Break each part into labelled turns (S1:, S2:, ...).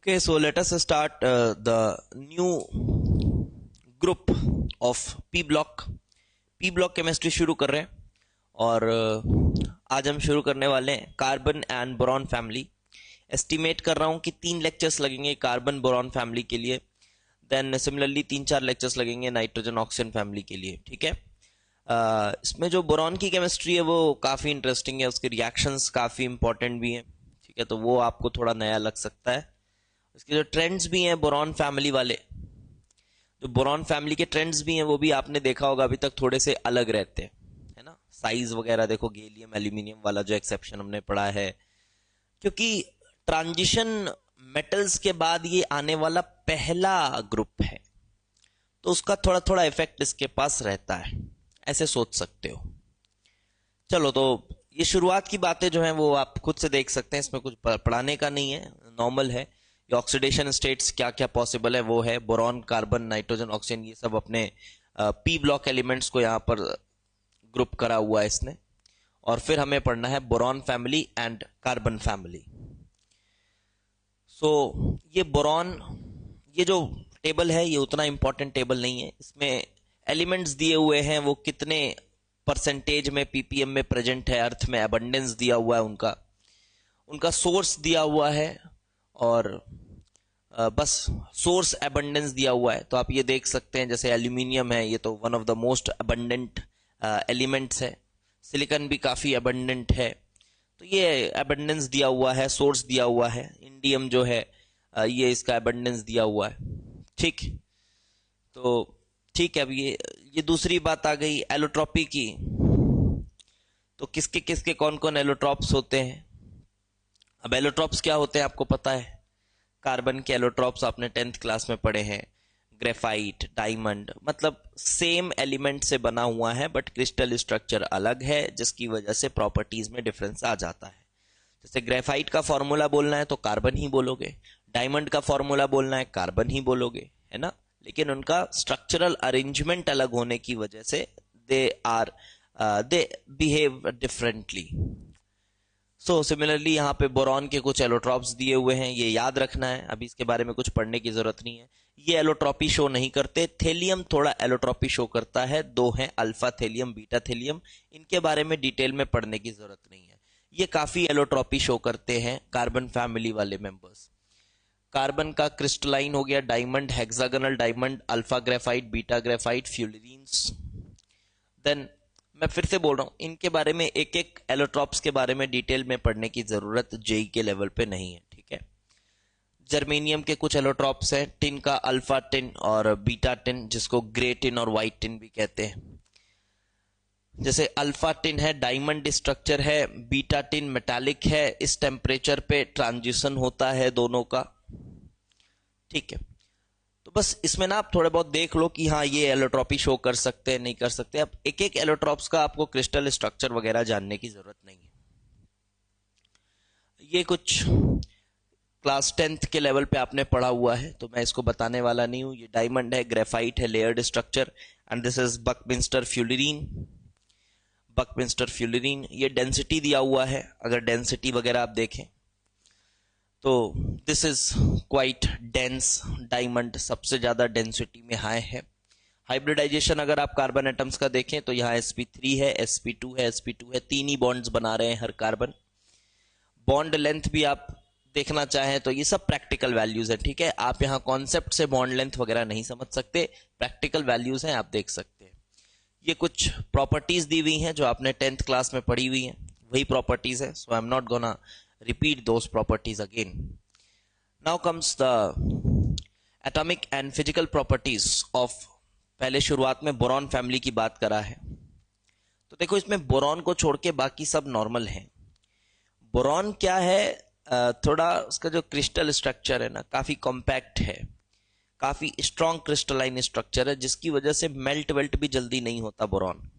S1: Okay, so let us start the new group of P block. P block chemistry शुरू कर रहे हैं और आज हम शुरू करने वाले हैं carbon and boron family. Estimate कर रहा हूं कि 3 लेक्चर्स लगेंगे कार्बन बोरॉन फैमिली के लिए. देन सिमिलरली 3-4 लेक्चर्स लगेंगे नाइट्रोजन ऑक्सीजन फैमिली के लिए. ठीक है. इसमें जो बोरॉन की केमिस्ट्री है वो काफ़ी इंटरेस्टिंग है, उसके रिएक्शंस काफ़ी इंपॉर्टेंट भी हैं. ठीक है, तो वो आपको थोड़ा नया लग सकता है. इसके जो ट्रेंड्स भी हैं बोरॉन फैमिली वाले, जो बोरॉन फैमिली के ट्रेंड्स भी हैं वो भी आपने देखा होगा अभी तक थोड़े से अलग रहते हैं, है ना. साइज वगैरह देखो, गैलियम एल्यूमिनियम वाला जो एक्सेप्शन हमने पढ़ा है, क्योंकि ट्रांजिशन मेटल्स के बाद ये आने वाला पहला ग्रुप है, तो उसका थोड़ा थोड़ा इफेक्ट इसके पास रहता है, ऐसे सोच सकते हो. चलो, तो ये शुरुआत की बातें जो हैं वो आप खुद से देख सकते हैं, इसमें कुछ पढ़ाने का नहीं है, नॉर्मल है. ये ऑक्सीडेशन स्टेट्स क्या क्या पॉसिबल है वो है. बोरॉन, कार्बन, नाइट्रोजन, ऑक्सीजन, ये सब अपने पी ब्लॉक एलिमेंट्स को यहाँ पर ग्रुप करा हुआ है इसने. और फिर हमें पढ़ना है boron family and carbon family. So ये बोरॉन, ये जो टेबल है ये उतना इंपॉर्टेंट टेबल नहीं है. इसमें एलिमेंट्स दिए हुए हैं, वो कितने परसेंटेज में पीपीएम में प्रेजेंट है अर्थ में, अबंडेंस दिया हुआ है उनका सोर्स दिया हुआ है, और बस सोर्स अबंडेंस दिया हुआ है. तो आप ये देख सकते हैं, जैसे एल्यूमिनियम है, ये तो one of the most abundant elements है. सिलिकॉन भी काफी अबंडेंट है, तो ये अबंडेंस दिया हुआ है, सोर्स दिया हुआ है. इंडियम जो है ये इसका अबंडेंस दिया हुआ है. ठीक, तो ठीक है. अब ये दूसरी बात आ गई एलोट्रॉपी की. तो किसके किसके कौन कौन एलोट्रॉप्स होते हैं. अब एलोट्रॉप्स क्या होते हैं आपको पता है. कार्बन के एलोट्रॉप्स आपने 10th क्लास में पढ़े हैं. ग्रेफाइट, डायमंड, मतलब सेम एलिमेंट से बना हुआ है बट क्रिस्टल स्ट्रक्चर अलग है, जिसकी वजह से प्रॉपर्टीज में डिफरेंस आ जाता है. जैसे ग्रेफाइट का फॉर्मूला बोलना है तो कार्बन ही बोलोगे, डायमंड का फॉर्मूला बोलना है कार्बन ही बोलोगे, है ना. लेकिन उनका स्ट्रक्चरल अरेंजमेंट अलग होने की वजह से they behave differently. So similarly यहाँ पे बोरॉन के कुछ एलोट्रॉप्स दिए हुए हैं, ये याद रखना है. अभी इसके बारे में कुछ पढ़ने की जरूरत नहीं है. ये एलोट्रॉपी शो नहीं करते. थेलियम थोड़ा एलोट्रॉपी शो करता है. 2 हैं, अल्फा थेलियम, बीटा थेलियम. इनके बारे में डिटेल में पढ़ने की जरूरत नहीं है. ये काफी एलोट्रॉपी शो करते हैं कार्बन फैमिली वाले मेंबर्स. कार्बन का क्रिस्टलाइन हो गया diamond, hexagonal diamond, alpha graphite, beta graphite, fullerenes. Then मैं फिर से बोल रहा हूं, इनके बारे में एक एक एलोट्रॉप्स के बारे में डिटेल में पढ़ने की जरूरत जेई के लेवल पे नहीं है. ठीक है. जर्मेनियम के कुछ एलोट्रॉप्स हैं. टिन का अल्फा टिन और बीटा टिन, जिसको ग्रे टिन और व्हाइट टिन भी कहते हैं. जैसे अल्फा टिन है डायमंड स्ट्रक्चर है, बीटा टिन मेटालिक है. इस टेम्परेचर पे ट्रांजिशन होता है दोनों का. ठीक है, तो बस इसमें ना आप थोड़े बहुत देख लो कि हाँ ये एलोट्रॉपी शो कर सकते हैं, नहीं कर सकते. अब एक एक एलोट्रॉप्स का आपको क्रिस्टल स्ट्रक्चर वगैरह जानने की जरूरत नहीं है. ये कुछ क्लास 10th के लेवल पे आपने पढ़ा हुआ है, तो मैं इसको बताने वाला नहीं हूं. ये डायमंड है, ग्रेफाइट है, layered structure, and this is buckminster fullerene. Buckminster fullerene, ये डेंसिटी दिया हुआ है. अगर डेंसिटी वगैरह आप देखें तो this is quite dense. Diamond सबसे ज्यादा डेंसिटी में हाई है. हाइब्रिडाइजेशन अगर आप कार्बन एटम्स का देखें तो यहाँ sp3 है, sp2 है, sp2 है. 3 ही बॉन्ड्स बना रहे हैं हर कार्बन. बॉन्ड लेंथ भी आप देखना चाहें तो ये सब प्रैक्टिकल वैल्यूज है. ठीक है, आप यहाँ कॉन्सेप्ट से बॉन्ड लेंथ वगैरह नहीं समझ सकते, प्रैक्टिकल वैल्यूज हैं, आप देख सकते हैं. ये कुछ प्रॉपर्टीज दी हुई हैं जो आपने 10th क्लास में पढ़ी हुई हैं, वही प्रॉपर्टीज है. So I am not gonna repeat those properties again. Now comes the atomic and physical properties of, पहले शुरुआत में बोरॉन फैमिली की बात करा है. तो देखो, इसमें बोरॉन को छोड़ के बाकी सब नॉर्मल है. बोरॉन क्या है, थोड़ा उसका जो क्रिस्टल स्ट्रक्चर है ना काफी कॉम्पैक्ट है, काफी स्ट्रॉन्ग क्रिस्टलाइन स्ट्रक्चर है, जिसकी वजह से मेल्ट वेल्ट भी जल्दी नहीं होता. बोरॉन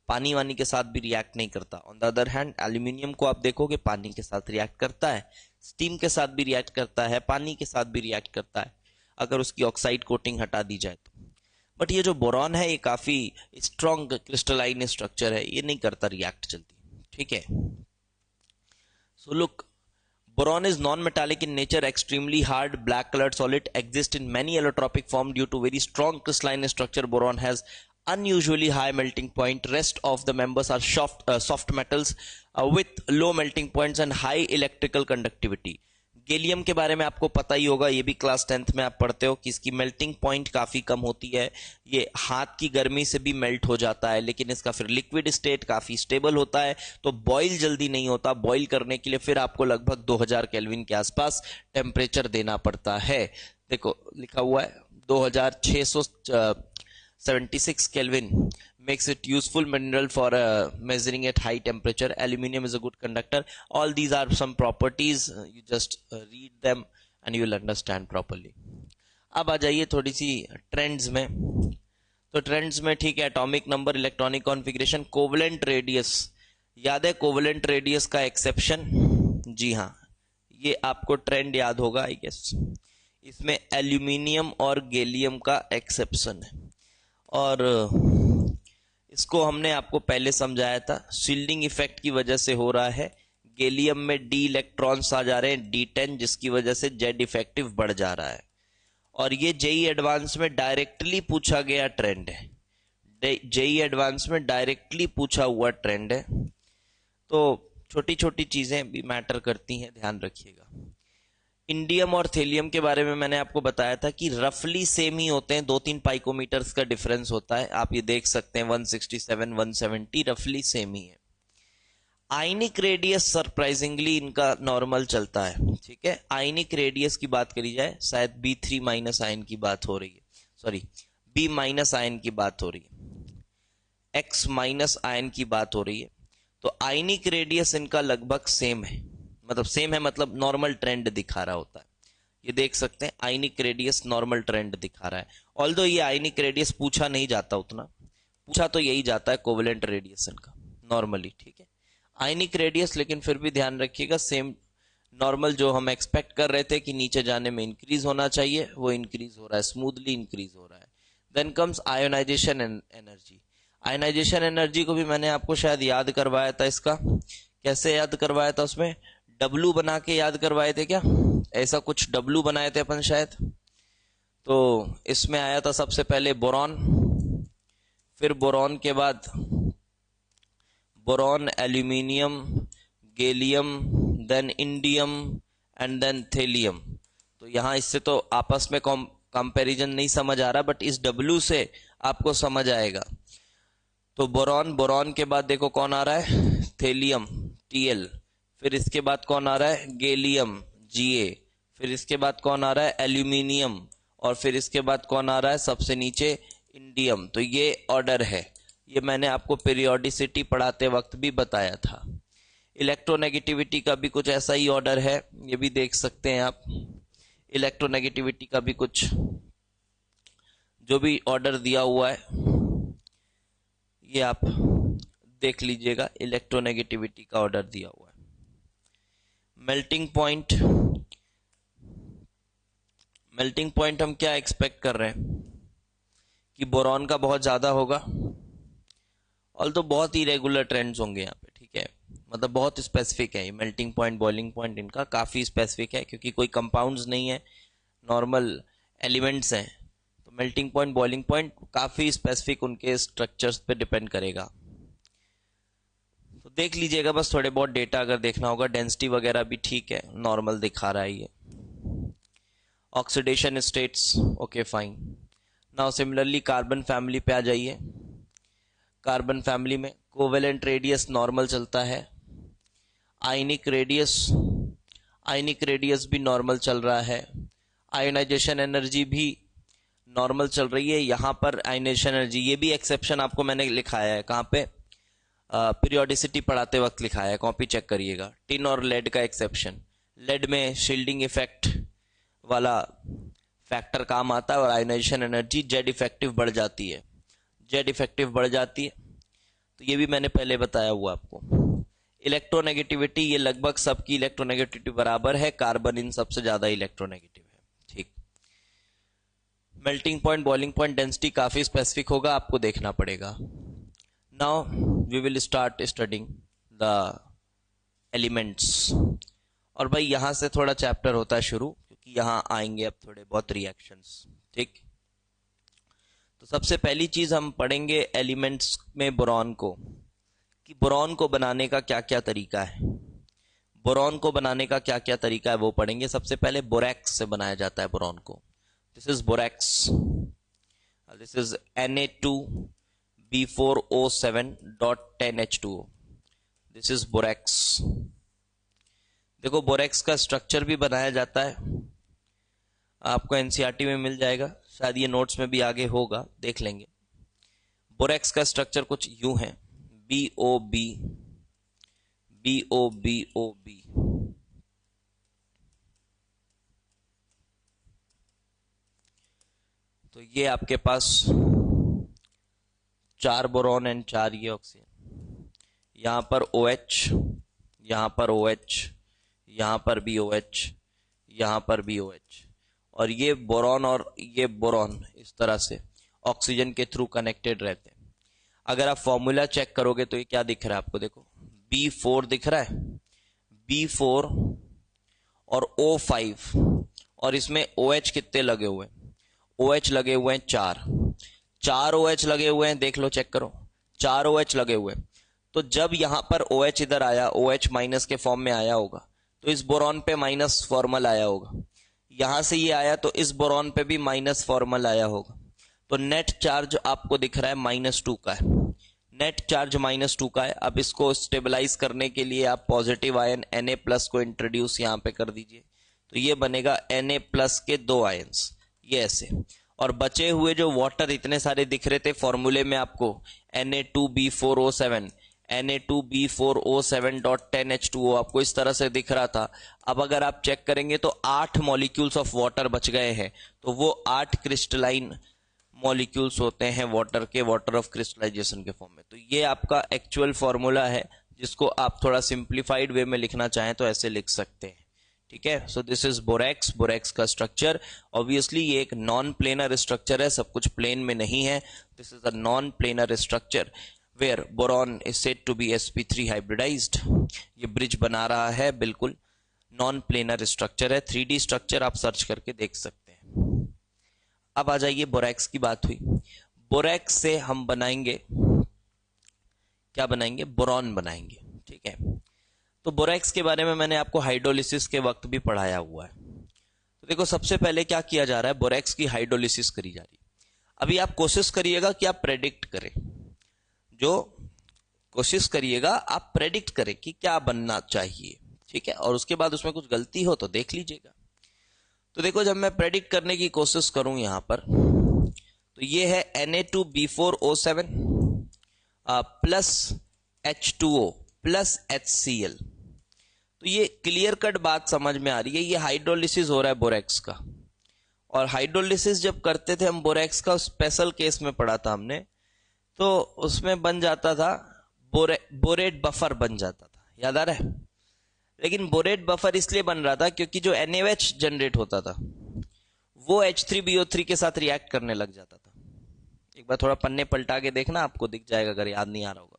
S1: पानी वानी के साथ भी रिएक्ट नहीं करता. On the other hand aluminium को आप देखोगे पानी के साथ रिएक्ट करता है, स्टीम के साथ भी रिएक्ट करता है, पानी के साथ भी रिएक्ट करता है अगर उसकी ऑक्साइड कोटिंग हटा दी जाए तो. बट ये जो बोरॉन है ये काफी स्ट्रॉन्ग क्रिस्टलाइन स्ट्रक्चर है, ये नहीं करता रिएक्ट जल्दी. ठीक है. So look, Boron is non-metallic in nature, extremely hard, black colored solid, exists in many allotropic form due to very strong crystalline structure. Boron has unusually high melting point. Rest of the members are soft metals with low melting points and high electrical conductivity. Gallium के बारे में आपको पता ही होगा, ये भी class 10th में आप पढ़ते हो कि इसकी मेल्टिंग पॉइंट काफी कम होती है, ये हाथ की गर्मी से भी मेल्ट हो जाता है, लेकिन इसका फिर लिक्विड स्टेट काफी स्टेबल होता है, तो बॉयल जल्दी नहीं होता। बॉयल करने के लिए फिर आपको लगभग 2000 केल्विन के आसपास टेम्परेचर देना पड़ता है। देखो लिखा हुआ है 2676 Kelvin makes it useful mineral for measuring at high temperature. Aluminium is a good conductor. All these are some properties. You just read them and you will understand properly. अब आ जाइए थोड़ी सी ट्रेंड्स में। तो ट्रेंड्स में ठीक है, atomic number, electronic configuration, covalent radius. याद है कोवलेंट रेडियस का एक्सेप्शन? जी हाँ, ये आपको ट्रेंड याद होगा आई गेस। इसमें एल्यूमिनियम और गैलियम का एक्सेप्शन है, और इसको हमने आपको पहले समझाया था, शील्डिंग इफेक्ट की वजह से हो रहा है। गैलियम में डी इलेक्ट्रॉन्स आ जा रहे हैं D10, जिसकी वजह से जेड इफेक्टिव बढ़ जा रहा है, और ये जेई एडवांस में डायरेक्टली पूछा गया ट्रेंड है। जेई एडवांस में डायरेक्टली पूछा हुआ ट्रेंड है, तो छोटी छोटी चीजें भी मैटर करती हैं, ध्यान रखिएगा। इंडियम और थेलियम के बारे में मैंने आपको बताया था कि रफली सेम ही होते हैं, 2-3 पाइकोमीटर्स का डिफरेंस होता है। आप ये देख सकते हैं 167, 170 रफली सेम ही है। आयनिक रेडियस सरप्राइजिंगली इनका नॉर्मल चलता है, ठीक है। आयनिक रेडियस की बात करी जाए, शायद B3 माइनस आयन की बात हो रही है, सॉरी B माइनस आयन की बात हो रही है, X माइनस आयन की बात हो रही है। तो आयनिक रेडियस इनका लगभग सेम है, मतलब सेम है मतलब नॉर्मल ट्रेंड दिखा रहा होता है। ये देख सकते हैं आयनिक रेडियस नॉर्मल ट्रेंड दिखा रहा है। ऑल्दो ये आयनिक रेडियस पूछा नहीं जाता उतना, पूछा तो यही जाता है कोवेलेंट रेडिएशन का नॉर्मली, ठीक है। आयनिक रेडियस लेकिन फिर भी ध्यान रखिएगा सेम नॉर्मल जो हम एक्सपेक्ट कर रहे थे कि नीचे जाने में इंक्रीज होना चाहिए, वो इंक्रीज हो रहा है, स्मूथली इंक्रीज हो रहा है। Then comes ionization energy. Ionization energy को भी मैंने आपको शायद याद करवाया था। इसका कैसे याद करवाया था? उसमें W बना के याद करवाए थे क्या? ऐसा कुछ W बनाए थे अपन शायद। तो इसमें आया था सबसे पहले बोरॉन, फिर बोरॉन के बाद boron, aluminium, gallium, then indium and then thallium. तो यहां इससे तो आपस में कंपैरिजन नहीं समझ आ रहा, बट इस W से आपको समझ आएगा। तो बोरॉन, बोरॉन के बाद देखो कौन आ रहा है, थेलियम Tl, फिर इसके बाद कौन आ रहा है, गैलियम Ga, फिर इसके बाद कौन आ रहा है, एल्यूमिनियम, और फिर इसके बाद कौन आ रहा है सबसे नीचे, इंडियम। तो ये ऑर्डर है, ये मैंने आपको पीरियोडिसिटी पढ़ाते वक्त भी बताया था। इलेक्ट्रोनेगेटिविटी का भी कुछ ऐसा ही ऑर्डर है, ये भी देख सकते हैं आप। इलेक्ट्रोनेगेटिविटी का भी कुछ जो भी ऑर्डर दिया हुआ है ये आप देख लीजिएगा, इलेक्ट्रोनेगेटिविटी का ऑर्डर दिया हुआ है। मेल्टिंग पॉइंट, मेल्टिंग पॉइंट हम क्या एक्सपेक्ट कर रहे हैं कि बोरॉन का बहुत ज्यादा होगा, ऑल्दो बहुत ही रेगुलर ट्रेंड्स होंगे यहाँ पे, ठीक है। मतलब बहुत स्पेसिफिक है ये मेल्टिंग पॉइंट, बॉइलिंग पॉइंट इनका काफी स्पेसिफिक है, क्योंकि कोई कंपाउंड्स नहीं है, नॉर्मल एलिमेंट्स हैं। तो मेल्टिंग पॉइंट, बॉइलिंग पॉइंट काफी स्पेसिफिक उनके स्ट्रक्चर्स पे डिपेंड करेगा। तो देख लीजिएगा बस, थोड़े बहुत डेटा अगर देखना होगा। डेंसिटी वगैरह भी ठीक है, नॉर्मल दिखा रहा है ये। Oxidation states okay fine. Now similarly carbon family पे आ जाइए। कार्बन फैमिली में कोवेलेंट रेडियस नॉर्मल चलता है, आयनिक रेडियस भी नॉर्मल चल रहा है, आयोनाइजेशन एनर्जी भी नॉर्मल चल रही है। यहां पर आयोनाइजेशन एनर्जी, ये भी एक्सेप्शन आपको मैंने लिखाया है, कहां पे, पीरियोडिसिटी पढ़ाते वक्त लिखाया है, कॉपी चेक करिएगा। टिन और लेड का एक्सेप्शन, लेड में शील्डिंग इफेक्ट वाला फैक्टर काम आता है, और आयोनाइजेशन एनर्जी जेड इफेक्टिव बढ़ जाती है, जेड इफेक्टिव बढ़ जाती है। तो ये भी मैंने पहले बताया हुआ आपको। इलेक्ट्रोनेगेटिविटी, ये लगभग सबकी इलेक्ट्रोनेगेटिविटी बराबर है, कार्बन इन सबसे ज्यादा इलेक्ट्रोनेगेटिव है, ठीक। Melting point, boiling point, density काफी स्पेसिफिक होगा, आपको देखना पड़ेगा। Now we will start studying the elements और भाई यहां से थोड़ा चैप्टर होता है शुरू, क्योंकि यहां आएंगे अब थोड़े बहुत रिएक्शंस। ठीक, तो सबसे पहली चीज हम पढ़ेंगे एलिमेंट्स में बोरॉन को, कि बोरॉन को बनाने का क्या क्या तरीका है। बोरॉन को बनाने का क्या क्या तरीका है वो पढ़ेंगे। सबसे पहले बोरैक्स से बनाया जाता है बोरॉन को। This is borax, this is Na2B4O7.10H2O, this is borax. देखो बोरैक्स का स्ट्रक्चर भी बनाया जाता है, आपको एनसीईआरटी में मिल जाएगा, शायद ये नोट्स में भी आगे होगा, देख लेंगे। बोरैक्स का स्ट्रक्चर कुछ यूं है, BOB BOBOB। तो ये आपके पास 4 बोरॉन एंड 4 ये ऑक्सीजन, यहां पर OH, यहां पर OH, यहां पर भी OH, यहां पर भी OH, और ये बोरॉन और ये बोरॉन इस तरह से ऑक्सीजन के थ्रू कनेक्टेड रहते हैं। अगर आप फॉर्मूला चेक करोगे तो ये क्या दिख रहा है आपको, देखो B4 दिख रहा है, B4 और O5, और इसमें OH कितने लगे हुए हैं, OH लगे हुए हैं 4 OH लगे हुए हैं, देख लो चेक करो, 4 OH लगे हुए हैं। तो जब यहां पर OH इधर आया, OH माइनस के फॉर्म में आया होगा, तो इस बोरॉन पे माइनस फॉर्मल आया होगा, यहां से ये आया तो इस बोरॉन पे भी माइनस फॉर्मल आया होगा। तो नेट चार्ज आपको दिख रहा है -2 का है, नेट चार्ज -2 का है। अब इसको स्टेबलाइज करने के लिए आप पॉजिटिव आयन Na+ को इंट्रोड्यूस यहां पे कर दीजिए, तो ये बनेगा Na+ के 2 आयन्स, ये ऐसे। और बचे हुए जो वाटर इतने सारे दिख रहे थे फॉर्मूले में आपको, Na2B4O7, Na2B4O7.10H2O आपको इस तरह से दिख रहा था। अब अगर आप चेक करेंगे तो 8 मॉलिक्यूल्स ऑफ वाटर बच गए हैं, तो वो 8 क्रिस्टलाइन मॉलिक्यूल्स होते हैं वाटर के, वाटर ऑफ क्रिस्टलाइजेशन के फॉर्म में। तो ये आपका एक्चुअल फॉर्मूला है, जिसको आप थोड़ा सिंप्लीफाइड वे में लिखना चाहें तो ऐसे लिख सकते हैं। ठीक है, so this is borax. Borax का स्ट्रक्चर ऑब्वियसली ये एक नॉन प्लेनर स्ट्रक्चर है, सब कुछ प्लेन में नहीं है। This is a non planar structure where boron is said to be sp3 hybridized. ये ब्रिज बना रहा है, बिल्कुल नॉन प्लेनर स्ट्रक्चर है, 3D स्ट्रक्चर, आप सर्च करके देख सकते हैं। अब आ जाइए, बोरैक्स की बात हुई, बोरैक्स से हम बनाएंगे, क्या बनाएंगे, बोरॉन बनाएंगे। ठीक है, तो बोरैक्स के बारे में मैंने आपको हाइड्रोलिसिस के वक्त भी पढ़ाया हुआ है। तो देखो सबसे पहले क्या किया जा रहा है, बोरैक्स की हाइड्रोलिसिस करी जा रही है। अभी आप कोशिश करिएगा कि आप प्रेडिक्ट करें, जो कोशिश करिएगा आप प्रेडिक्ट करें कि क्या बनना चाहिए। ठीक है, और उसके बाद उसमें कुछ गलती हो तो देख लीजिएगा। तो देखो जब मैं प्रेडिक्ट करने की कोशिश करूं यहां पर, तो ये है Na2B4O7 plus H2O plus HCl। तो ये क्लियर कट बात समझ में आ रही है, ये हाइड्रोलिसिस हो रहा है बोरैक्स का। और हाइड्रोलिसिस जब करते थे हम बोरैक्स का, स्पेशल केस में पढ़ा था हमने, तो उसमें बन जाता था बोरेट बफर बन जाता था, याद आ रहा है। लेकिन बोरेट बफर इसलिए बन रहा था क्योंकि जो NaOH जनरेट होता था वो H3BO3 के साथ रिएक्ट करने लग जाता था। एक बार थोड़ा पन्ने पलटा के देखना, आपको दिख जाएगा अगर याद नहीं आ रहा होगा।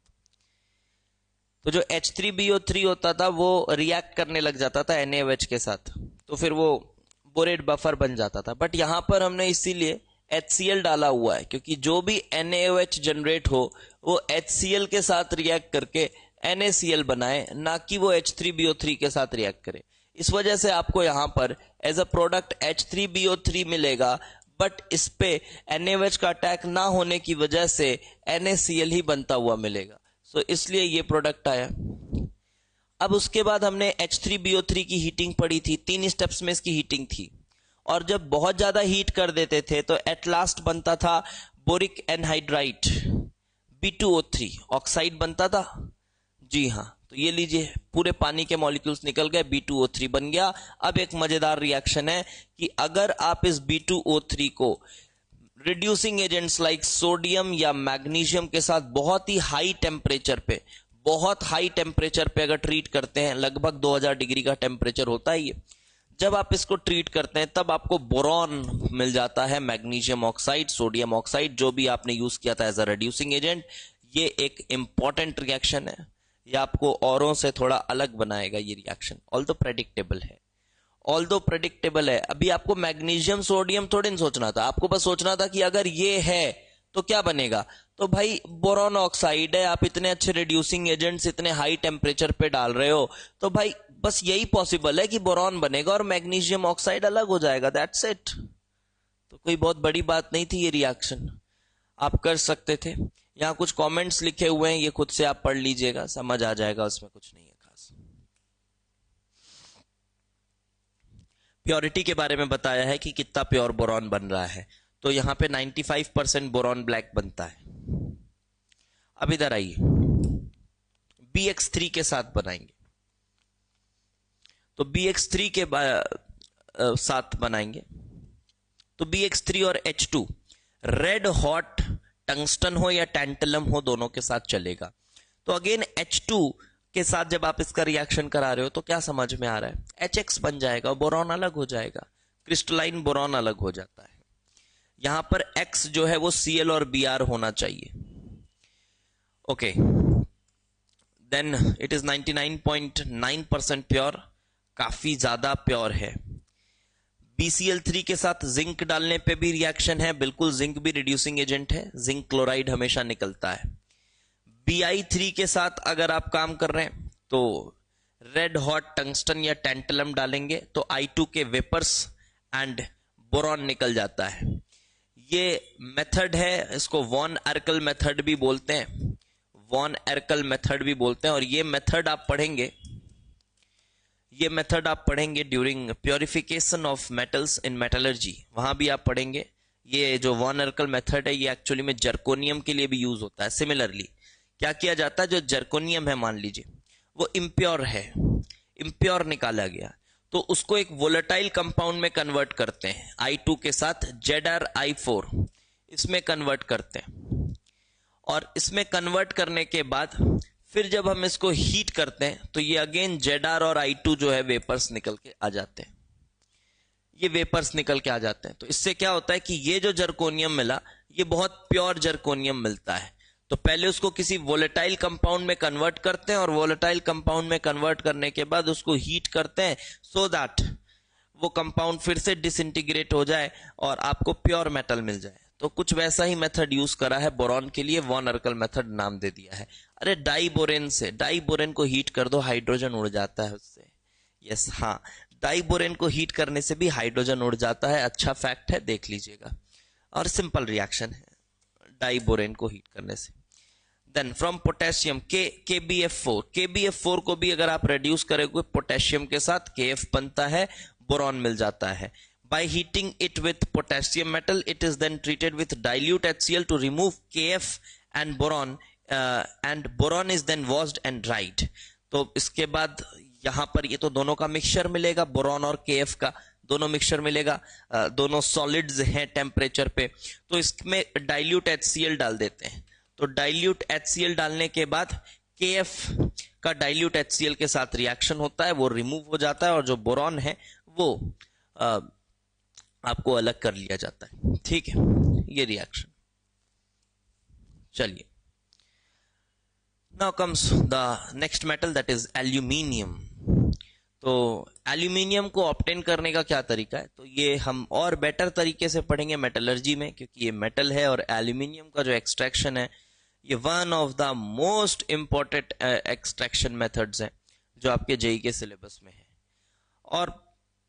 S1: तो जो H3BO3 होता था वो रिएक्ट करने लग जाता था NaOH के साथ, तो फिर वो बोरेट बफर बन जाता था। बट यहां पर हमने इसीलिए HCl डाला हुआ है, क्योंकि जो भी NaOH जनरेट हो वो HCl के साथ रिएक्ट करके NaCl बनाए, ना कि वो H3BO3 के साथ रिएक्ट करे। इस वजह से आपको यहां पर एज अ प्रोडक्ट H3BO3 मिलेगा, बट इस पे NaOH का अटैक ना होने की वजह से NaCl ही बनता हुआ मिलेगा। सो इसलिए ये प्रोडक्ट आया। अब उसके बाद हमने H3BO3 की हीटिंग पढ़ी थी, 3 स्टेप्स में इसकी हीटिंग थी, और जब बहुत ज्यादा हीट कर देते थे तो एट लास्ट बनता था बोरिक एनहाइड्राइट, B2O3 ऑक्साइड बनता था। जी हाँ, तो ये लीजिए पूरे पानी के मॉलिक्यूल्स निकल गए, B2O3 बन गया। अब एक मजेदार रिएक्शन है कि अगर आप इस B2O3 को रिड्यूसिंग एजेंट्स लाइक सोडियम या मैग्नीशियम के साथ बहुत ही हाई टेम्परेचर पे, बहुत हाई टेम्परेचर पे अगर ट्रीट करते हैं, लगभग 2000 डिग्री का टेम्परेचर होता है ये, जब आप इसको ट्रीट करते हैं तब आपको बोरॉन मिल जाता है, मैग्नीशियम ऑक्साइड, सोडियम ऑक्साइड, जो भी आपने यूज किया था एज अ रिड्यूसिंग एजेंट। ये एक इंपॉर्टेंट रिएक्शन है, ये आपको औरों से थोड़ा अलग बनाएगा ये रिएक्शन, ऑल्दो प्रेडिक्टेबल है। ऑल्दो प्रेडिक्टेबल है। अभी आपको मैग्नीशियम सोडियम थोड़ी नहीं सोचना था, आपको बस सोचना था कि अगर ये है तो क्या बनेगा। तो भाई बोरॉन ऑक्साइड है, आप इतने अच्छे रिड्यूसिंग एजेंट्स इतने हाई टेम्परेचर पे डाल रहे हो, तो भाई बस यही पॉसिबल है कि बोरॉन बनेगा और मैग्नीशियम ऑक्साइड अलग हो जाएगा, दैट्स इट। तो कोई बहुत बड़ी बात नहीं थी ये रिएक्शन, आप कर सकते थे। यहाँ कुछ कमेंट्स लिखे हुए हैं, ये खुद से आप पढ़ लीजिएगा, समझ आ जाएगा, उसमें कुछ नहीं है खास। प्योरिटी के बारे में बताया है कि कितना प्योर बोरॉन बन रहा है, तो यहां पे 95% बोरॉन ब्लैक बनता है। अब इधर आइए, BX3 के साथ बनाएंगे, तो BX3 के साथ बनाएंगे तो BX3 और H2 रेड हॉट टंगस्टन हो या टैंटलम हो, दोनों के साथ चलेगा। तो अगेन H2 के साथ जब आप इसका रिएक्शन करा रहे हो तो क्या समझ में आ रहा है, HX बन जाएगा, बोरॉन अलग हो जाएगा, क्रिस्टलाइन बोरॉन अलग हो जाता है। यहां पर X जो है वो Cl और Br होना चाहिए। Okay, then it is 99.9% pure, काफी ज्यादा प्योर है। BCl3 के साथ जिंक डालने पे भी रिएक्शन है, बिल्कुल, जिंक भी रिड्यूसिंग एजेंट है, जिंक क्लोराइड हमेशा निकलता है। Bi3 के साथ अगर आप काम कर रहे हैं तो रेड हॉट टंगस्टन या टैंटलम डालेंगे तो I2 के वेपर्स एंड बोरॉन निकल जाता है। ये मेथड है, इसको वॉन एर्कल मेथड भी बोलते हैं, वॉन एर्कल मेथड भी बोलते हैं। और ये मेथड आप पढ़ेंगे, ये मेथड आप पढ़ेंगे during purification of metals in metallurgy, वहां भी आप पढ़ेंगे। ये जो वॉन एर्कल मेथड है ये एक्चुअली में जर्कोनियम के लिए भी यूज होता है। सिमिलरली क्या किया जाता है, जो जर्कोनियम है मान लीजिए वो इम्प्योर है, इम्प्योर निकाला गया, तो उसको एक वोलेटाइल कंपाउंड में कन्वर्ट करते हैं, I2 के साथ ZrI4 इसमें कन्वर्ट करते हैं। और इसमें कन्वर्ट करने के बाद फिर जब हम इसको हीट करते हैं तो ये अगेन Zr और I2 जो है वेपर्स निकल के आ जाते हैं, ये वेपर्स निकल के आ जाते हैं। तो इससे क्या होता है कि ये जो जर्कोनियम मिला ये बहुत प्योर जर्कोनियम मिलता है। तो पहले उसको किसी वोलेटाइल कंपाउंड में कन्वर्ट करते हैं और वोलेटाइल कंपाउंड में कन्वर्ट करने के बाद उसको हीट करते हैं सो दैट वो कंपाउंड फिर से डिसइंटीग्रेट हो जाए और आपको प्योर मेटल मिल जाए। तो कुछ वैसा ही मेथड यूज करा है बोरॉन के लिए, वॉन एर्कल मेथड नाम दे दिया है। अरे डाइबोरेन से, डाइबोरेन को हीट कर दो, हाइड्रोजन उड़ जाता है उससे। यस, हाँ, डाइबोरेन को हीट करने से भी हाइड्रोजन उड़ जाता है, अच्छा फैक्ट है, देख लीजिएगा। और सिंपल रिएक्शन है डाइबोरेन को हीट करने से। Then from potassium KbF4, KbF4 को भी अगर आप रेड्यूस करेंगे पोटेशियम के साथ KF बनता है, बोरॉन मिल जाता है। By heating it with potassium metal, it is then treated with dilute HCl to remove KF and boron is then washed and dried. तो इसके बाद यहां पर ये तो दोनों का मिक्सचर मिलेगा, बोरॉन और KF का दोनों मिक्सचर मिलेगा, दोनों सॉलिड्स हैं टेम्परेचर पे, तो इसमें डाइल्यूट HCl डाल देते हैं। तो डाइल्यूट HCl डालने के बाद KF का डाइल्यूट HCl के साथ रिएक्शन होता है, वो रिमूव हो जाता है और जो बोरॉन है वो आपको अलग कर लिया जाता है। ठीक है, ये रिएक्शन। चलिए, now comes the next metal that is aluminium. तो एल्यूमिनियम को ऑब्टेन करने का क्या तरीका है, तो ये हम और बेटर तरीके से पढ़ेंगे मेटलर्जी में, क्योंकि ये मेटल है और एल्यूमिनियम का जो एक्सट्रैक्शन है ये one of the most important extraction methods है जो आपके जेईई के सिलेबस में है। और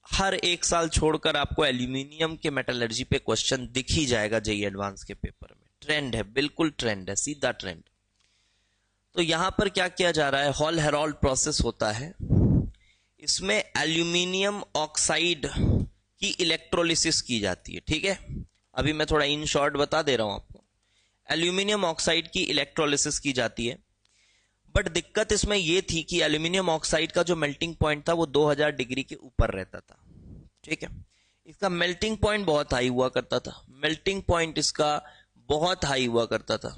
S1: हर एक साल छोड़कर आपको एल्यूमिनियम के मेटलर्जी पे क्वेश्चन दिख ही जाएगा जेईई एडवांस के पेपर में। ट्रेंड है, बिल्कुल ट्रेंड है, सीधा ट्रेंड। तो यहां पर क्या किया जा रहा है, हॉल हेरोल्ड प्रोसेस होता है, इसमें एल्यूमिनियम ऑक्साइड की इलेक्ट्रोलिसिस की जाती है। ठीक है, अभी मैं थोड़ा इन शॉर्ट बता दे रहा हूं आपको। एल्यूमिनियम ऑक्साइड की इलेक्ट्रोलिसिस की जाती है, बट दिक्कत इसमें यह थी कि एल्यूमिनियम ऑक्साइड का जो मेल्टिंग पॉइंट था वो 2000 डिग्री के ऊपर रहता था। ठीक है, इसका मेल्टिंग पॉइंट बहुत हाई हुआ करता था, मेल्टिंग पॉइंट इसका बहुत हाई हुआ करता था।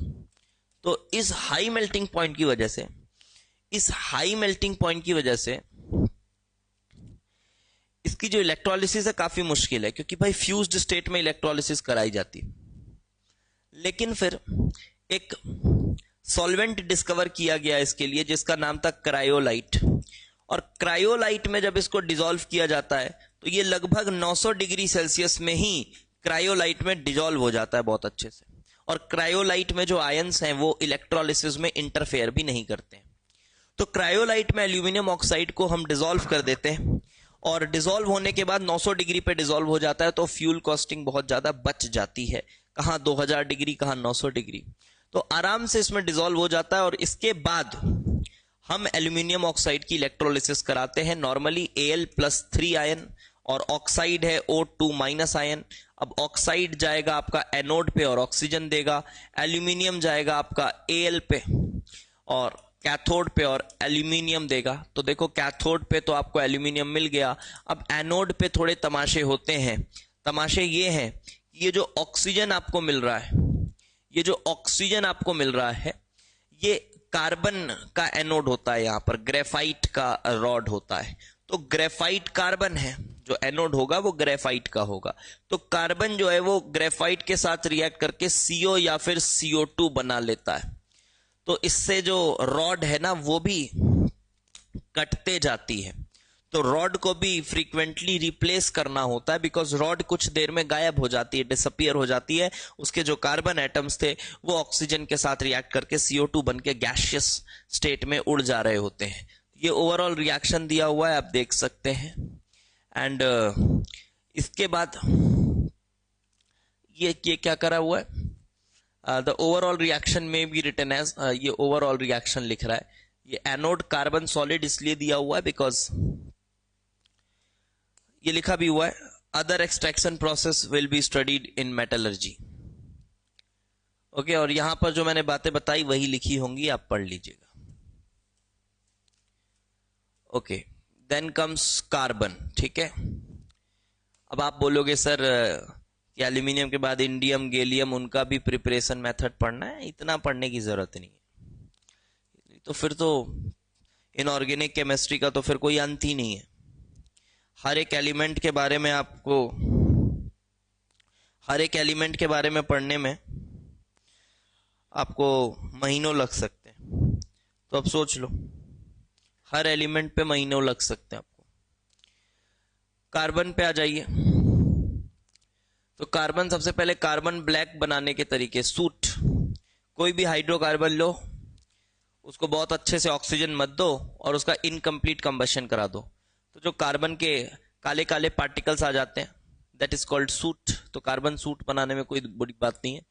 S1: तो इस हाई मेल्टिंग पॉइंट की वजह से, इसकी जो इलेक्ट्रोलिसिस है काफी मुश्किल है, क्योंकि भाई फ्यूज्ड स्टेट में इलेक्ट्रोलिसिस कराई जाती है। लेकिन फिर एक सॉल्वेंट डिस्कवर किया गया इसके लिए जिसका नाम था क्रायोलाइट। और क्रायोलाइट में जब इसको डिसॉल्व किया जाता है तो ये लगभग 900 डिग्री सेल्सियस में ही क्रायोलाइट में डिसॉल्व हो जाता है बहुत अच्छे से। और क्रायोलाइट में जो आयंस हैं वो इलेक्ट्रोलिसिस में इंटरफेयर भी नहीं करते हैं। तो क्रायोलाइट में एल्यूमिनियम ऑक्साइड को हम डिसॉल्व कर देते हैं और डिसॉल्व होने के बाद 900 डिग्री पे डिसॉल्व हो जाता है, तो फ्यूल कॉस्टिंग बहुत ज्यादा बच जाती है। कहां 2000 डिग्री, कहां 900 डिग्री, तो आराम से इसमें डिसॉल्व हो जाता है। और इसके बाद हम एल्यूमिनियम ऑक्साइड की इलेक्ट्रोलिसिस कराते हैं। नॉर्मली Al+3 आयन और ऑक्साइड है O2- आयन। अब ऑक्साइड जाएगा आपका एनोड पे और ऑक्सीजन देगा, एल्यूमिनियम जाएगा आपका Al पे और कैथोड पे और एल्यूमिनियम देगा। तो देखो कैथोड पे तो आपको एल्यूमिनियम मिल गया। अब एनोड पे थोड़े तमाशे होते हैं। तमाशे ये हैं, ये जो ऑक्सीजन आपको मिल रहा है, ये जो ऑक्सीजन आपको मिल रहा है, ये कार्बन का एनोड होता है, यहां पर ग्रेफाइट का रॉड होता है। तो ग्रेफाइट कार्बन है, जो एनोड होगा वो ग्रेफाइट का होगा। तो कार्बन जो है वो ग्रेफाइट के साथ रिएक्ट करके CO या फिर CO2 बना लेता है। तो इससे जो रॉड है ना वो भी कटते जाती है। तो रॉड को भी फ्रीक्वेंटली रिप्लेस करना होता है, बिकॉज रॉड कुछ देर में गायब हो जाती है, डिसअपियर हो जाती है। उसके जो कार्बन एटम्स थे वो ऑक्सीजन के साथ रिएक्ट करके CO2 बन के गैसियस स्टेट में उड़ जा रहे होते हैं। ये ओवरऑल रिएक्शन दिया हुआ है, आप देख सकते हैं। एंड इसके बाद ये क्या करा हुआ है, द ओवरऑल रिएक्शन में भी रिटन एज, ये ओवरऑल रिएक्शन लिख रहा है। ये एनोड कार्बन सॉलिड इसलिए दिया हुआ है बिकॉज ये लिखा भी हुआ है, other extraction process will be studied in metallurgy. Okay, और यहां पर जो मैंने बातें बताई वही लिखी होंगी, आप पढ़ लीजिएगा। Okay, then comes carbon. ठीक है, अब आप बोलोगे सर कि एल्यूमिनियम के बाद इंडियम, गैलियम, उनका भी प्रिपरेशन मेथड पढ़ना है। इतना पढ़ने की जरूरत नहीं है, तो फिर तो इनऑर्गेनिक केमिस्ट्री का तो फिर कोई अंत ही नहीं है। हर एक एलिमेंट के बारे में आपको, हर एक एलिमेंट के बारे में पढ़ने में आपको महीनों लग सकते हैं। तो अब सोच लो, हर एलिमेंट पे महीनों लग सकते हैं आपको। कार्बन पे आ जाइए। तो कार्बन, सबसे पहले कार्बन ब्लैक बनाने के तरीके, सूट। कोई भी हाइड्रोकार्बन लो, उसको बहुत अच्छे से ऑक्सीजन मत दो और उसका इनकम्प्लीट कंबशन करा दो, तो जो कार्बन के काले काले पार्टिकल्स आ जाते हैं, दैट इज कॉल्ड सूट। तो कार्बन सूट बनाने में कोई बड़ी बात नहीं है,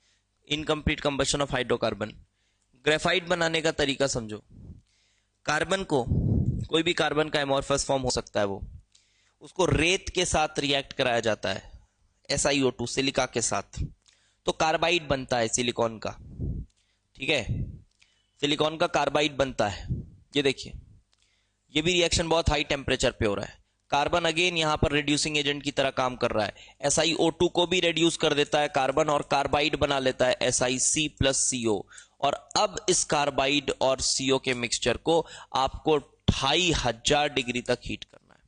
S1: incomplete combustion of hydrocarbon. Graphite बनाने का तरीका समझो। कार्बन को, कोई भी कार्बन का एमॉर्फस फॉर्म हो सकता है, वो उसको रेत के साथ रिएक्ट कराया जाता है, SiO2 सिलिका के साथ, तो कार्बाइड बनता है सिलिकॉन का। ठीक है, सिलिकॉन का कार्बाइड बनता है। ये देखिए, ये भी रिएक्शन बहुत हाई टेम्परेचर पे हो रहा है। कार्बन अगेन यहां पर रिड्यूसिंग एजेंट की तरह काम कर रहा है। SiO2 को भी रिड्यूस कर देता है कार्बन और कार्बाइड बना लेता है Si+CO। और अब इस कार्बाइड और CO के मिक्सचर को आपको 2500 डिग्री तक हीट करना है।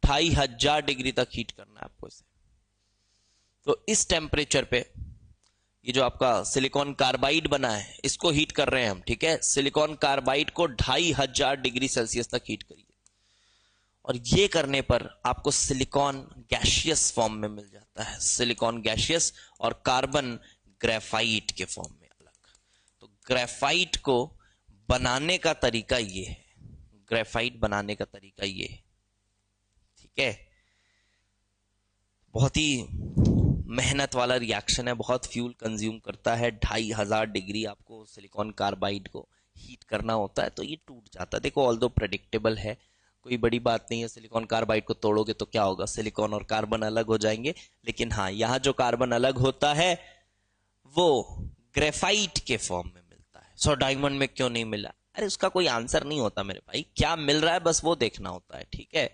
S1: 2500 डिग्री तक हीट करना है आपको इसे। तो इस टेम्परेचर पे ये जो आपका सिलिकॉन कार्बाइड बना है, इसको हीट कर रहे हैं हम। ठीक है, सिलिकॉन कार्बाइड को 2500 डिग्री सेल्सियस तक हीट करिए, और ये करने पर आपको सिलिकॉन गैसियस फॉर्म में मिल जाता है। सिलिकॉन गैसियस और कार्बन ग्रेफाइट के फॉर्म में अलग। तो ग्रेफाइट को बनाने का तरीका ये है, ग्रेफाइट बनाने का तरीका ये है। ठीक है, बहुत ही मेहनत वाला रिएक्शन है, बहुत फ्यूल कंज्यूम करता है। 2500 डिग्री आपको सिलिकॉन कार्बाइड को हीट करना होता है, तो ये टूट जाता है। देखो, ऑल्दो प्रेडिक्टेबल है, कोई बड़ी बात नहीं है। सिलिकॉन कार्बाइड को तोड़ोगे तो क्या होगा, सिलिकॉन और कार्बन अलग हो जाएंगे। लेकिन हाँ, यहां जो कार्बन अलग होता है वो ग्रेफाइट के फॉर्म में मिलता है। सो डायमंड में क्यों नहीं मिला? अरे उसका कोई आंसर नहीं होता मेरे भाई, क्या मिल रहा है बस वो देखना होता है। ठीक है,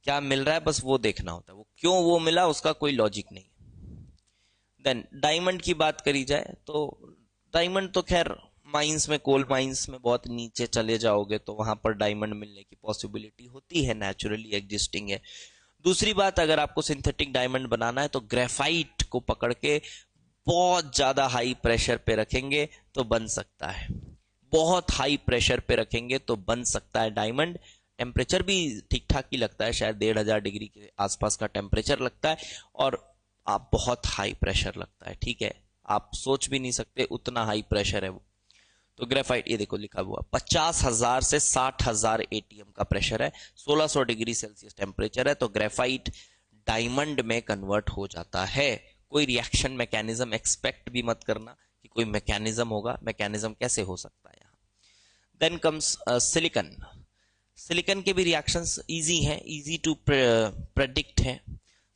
S1: क्या मिल रहा है बस वो देखना होता है, वो क्यों वो मिला उसका कोई लॉजिक नहीं। देन डायमंड की बात करी जाए तो डायमंड तो खैर माइंस में, कोल माइंस में बहुत नीचे चले जाओगे तो वहां पर डायमंड मिलने की पॉसिबिलिटी होती है, नेचुरली एग्जिस्टिंग है। दूसरी बात, अगर आपको सिंथेटिक डायमंड बनाना है तो ग्रेफाइट को पकड़ के बहुत ज्यादा हाई प्रेशर पे रखेंगे तो बन सकता है, बहुत हाई प्रेशर पे रखेंगे तो बन सकता है डायमंड। टेम्परेचर भी ठीक ठाक ही लगता है, शायद 1500 डिग्री के आसपास का टेम्परेचर लगता है, और आप बहुत हाई प्रेशर लगता है, ठीक है, आप सोच भी नहीं सकते उतना हाई प्रेशर है वो। तो ग्रेफाइट, ये देखो लिखा हुआ 50,000 से 60,000 एटीएम का प्रेशर है, 1600 डिग्री सेल्सियस टेम्परेचर है, तो ग्रेफाइट डायमंड में कन्वर्ट हो जाता है। कोई रिएक्शन मैकेनिज्म एक्सपेक्ट भी मत करना कि कोई मैकेनिज्म होगा, मैकेनिज्म कैसे हो सकता है यहाँ। Then comes silicon. सिलिकन के भी रिएक्शंस इजी हैं, इजी टू प्रेडिक्ट हैं।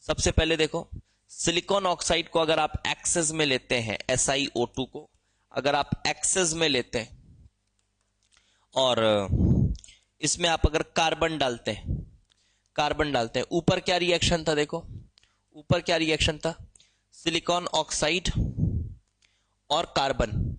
S1: सबसे पहले देखो, सिलिकॉन ऑक्साइड को अगर आप एक्सेस में लेते हैं, SiO2 को अगर आप एक्सेस में लेते हैं और इसमें आप अगर कार्बन डालते हैं, ऊपर क्या रिएक्शन था, देखो ऊपर क्या रिएक्शन था, सिलिकॉन ऑक्साइड और कार्बन।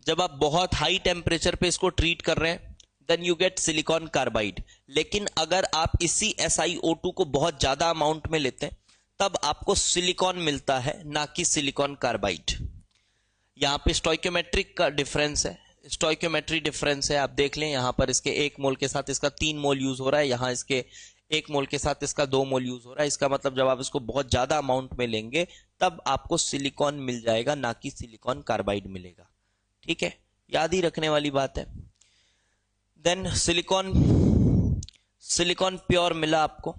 S1: जब आप बहुत हाई टेम्परेचर पे इसको ट्रीट कर रहे हैं then you get silicon carbide. लेकिन अगर आप इसी SiO2 को बहुत ज्यादा अमाउंट में लेते हैं तब आपको सिलिकॉन मिलता है, ना कि सिलिकॉन कार्बाइड। यहां पे स्टोइकोमेट्रिक का डिफरेंस है, स्टोइकोमेट्री डिफरेंस है, आप देख लें यहां पर इसके 1 मोल के साथ इसका 3 मोल यूज हो रहा है, यहां इसके 1 मोल के साथ इसका 2 मोल यूज हो रहा है। इसका मतलब जब आप इसको बहुत ज्यादा अमाउंट में लेंगे तब आपको सिलिकॉन मिल जाएगा, ना कि सिलिकॉन कार्बाइड मिलेगा, ठीक है, याद ही रखने वाली बात है। देन सिलिकॉन प्योर मिला आपको।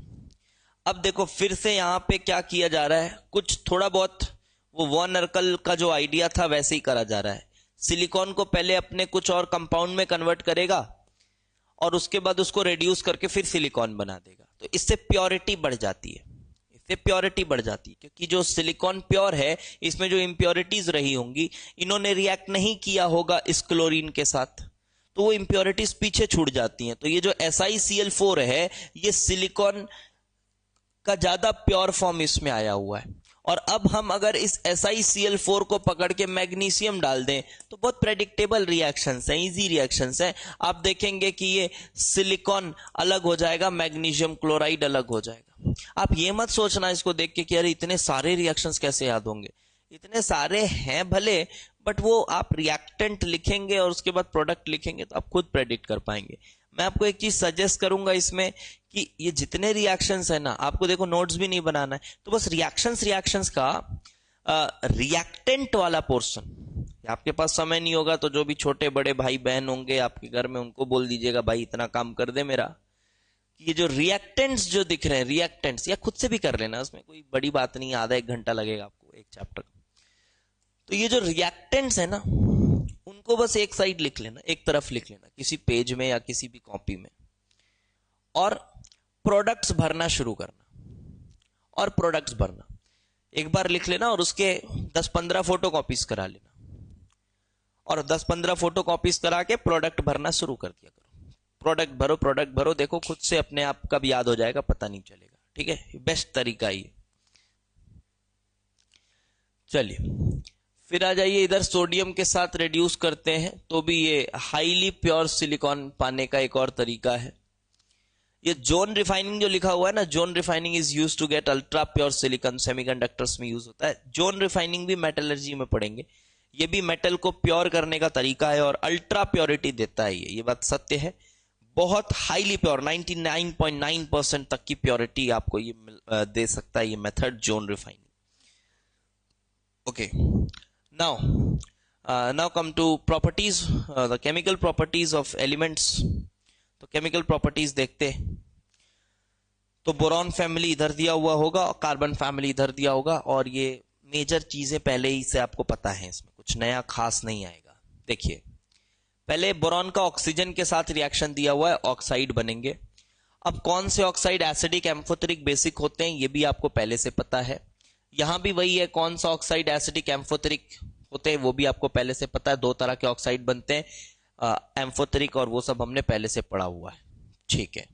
S1: अब देखो फिर से यहां पे क्या किया जा रहा है, कुछ थोड़ा बहुत वो वॉन अर्कल का जो आइडिया था वैसे ही करा जा रहा है। सिलिकॉन को पहले अपने कुछ और कंपाउंड में कन्वर्ट करेगा और उसके बाद उसको रिड्यूस करके फिर सिलिकॉन बना देगा, तो इससे प्योरिटी बढ़ जाती है, क्योंकि जो सिलिकॉन प्योर है इसमें जो इंप्योरिटीज रही होंगी, इन्होंने रिएक्ट नहीं किया होगा इस क्लोरीन के साथ, तो वो इंप्योरिटीज पीछे छूट जाती हैं। तो ये जो SiCl4 है ये सिलिकॉन का ज्यादा प्योर फॉर्म इसमें आया हुआ है। और अब हम अगर इस SiCl4 को पकड़ के मैग्नीशियम डाल दें तो बहुत प्रेडिक्टेबल रिएक्शंस हैं, इजी रिएक्शंस हैं। आप देखेंगे कि ये सिलिकॉन अलग हो जाएगा, मैग्नीशियम क्लोराइड अलग हो जाएगा। आप ये मत सोचना इसको देख के कि अरे इतने सारे रिएक्शंस कैसे याद होंगे, इतने सारे हैं भले, बट वो आप रिएक्टेंट लिखेंगे और उसके बाद प्रोडक्ट लिखेंगे तो आप खुद प्रेडिक्ट कर पाएंगे। मैं आपको एक चीज सजेस्ट करूंगा इसमें कि ये जितने रिएक्शंस है ना, आपको देखो नोट्स भी नहीं बनाना है, तो बस रिएक्शंस का रिएक्टेंट वाला पोर्शन, आपके पास समय नहीं होगा तो जो भी छोटे बड़े भाई बहन होंगे आपके घर में उनको बोल दीजिएगा भाई इतना काम कर दे मेरा। ये जो रिएक्टेंट्स जो दिख रहे हैं, रिएक्टेंट्स, या खुद से भी कर लेना, उसमें कोई बड़ी बात नहीं, आधा 1 घंटा लगेगा आपको एक चैप्टर का। तो ये जो रिएक्टेंट्स है ना उनको बस एक साइड लिख लेना, एक तरफ लिख लेना किसी पेज में या किसी भी कॉपी में, और प्रोडक्ट्स भरना शुरू करना, और प्रोडक्ट्स भरना एक बार लिख लेना और उसके 10-15 फोटो कॉपीज करा लेना, और 10-15 फोटो कॉपीज करा के प्रोडक्ट भरना शुरू कर दिया करो। प्रोडक्ट भरो, देखो खुद से अपने आप कब याद हो जाएगा पता नहीं चलेगा, ठीक है, बेस्ट तरीका ये। चलिए फिर आ जाइए इधर, सोडियम के साथ रिड्यूस करते हैं तो भी ये हाईली प्योर सिलिकॉन पाने का एक और तरीका है। ये जोन रिफाइनिंग जो लिखा हुआ है ना, zone refining is used to get ultra pure silicon, semiconductors में यूज होता है। जोन रिफाइनिंग भी मेटलर्जी में पढ़ेंगे, ये भी मेटल को प्योर करने का तरीका है और अल्ट्रा प्योरिटी देता है ये बात सत्य है। बहुत हाईली प्योर 99.9% तक की प्योरिटी आपको ये दे सकता है ये method, zone refining. Okay, now come to properties, the chemical properties of elements। तो केमिकल प्रॉपर्टीज देखते हैं, तो बोरॉन फैमिली इधर दिया हुआ होगा और कार्बन फैमिली इधर दिया होगा, और ये मेजर चीजें पहले ही से आपको पता है, इसमें कुछ नया खास नहीं आएगा। देखिए पहले बोरॉन का ऑक्सीजन के साथ रिएक्शन दिया हुआ है, ऑक्साइड बनेंगे। अब कौन से ऑक्साइड एसिडिक, एम्फोटेरिक, बेसिक होते हैं ये भी आपको पहले से पता है। यहां भी वही है, कौन सा ऑक्साइड एसिडिक, एम्फोटेरिक होते हैं वो भी आपको पहले से पता है। 2 तरह के ऑक्साइड बनते हैं, एम्फोटेरिक और वो सब हमने पहले से पढ़ा हुआ है, ठीक है।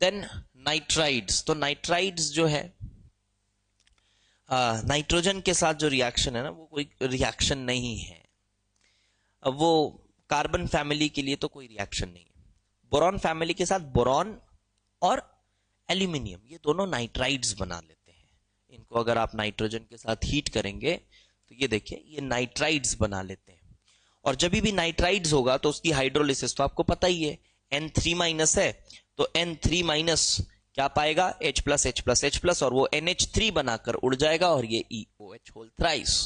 S1: देन नाइट्राइड्स, तो नाइट्राइड्स जो है नाइट्रोजन के साथ जो रिएक्शन है ना वो कोई रिएक्शन नहीं है, वो कार्बन फैमिली के लिए तो कोई रिएक्शन नहीं है। बोरॉन फैमिली के साथ बोरॉन और एल्यूमिनियम ये दोनों नाइट्राइड्स बना लेते हैं। इनको अगर आप नाइट्रोजन के साथ हीट करेंगे तो ये देखिए ये नाइट्राइड्स बना लेते हैं। और जब भी नाइट्राइड्स होगा तो उसकी हाइड्रोलिसिस तो आपको पता ही है, N3 माइनस है तो N3 माइनस क्या पाएगा, H plus H plus H plus, और वो NH3 बनाकर उड़ जाएगा और ये EOH होल थ्राइस।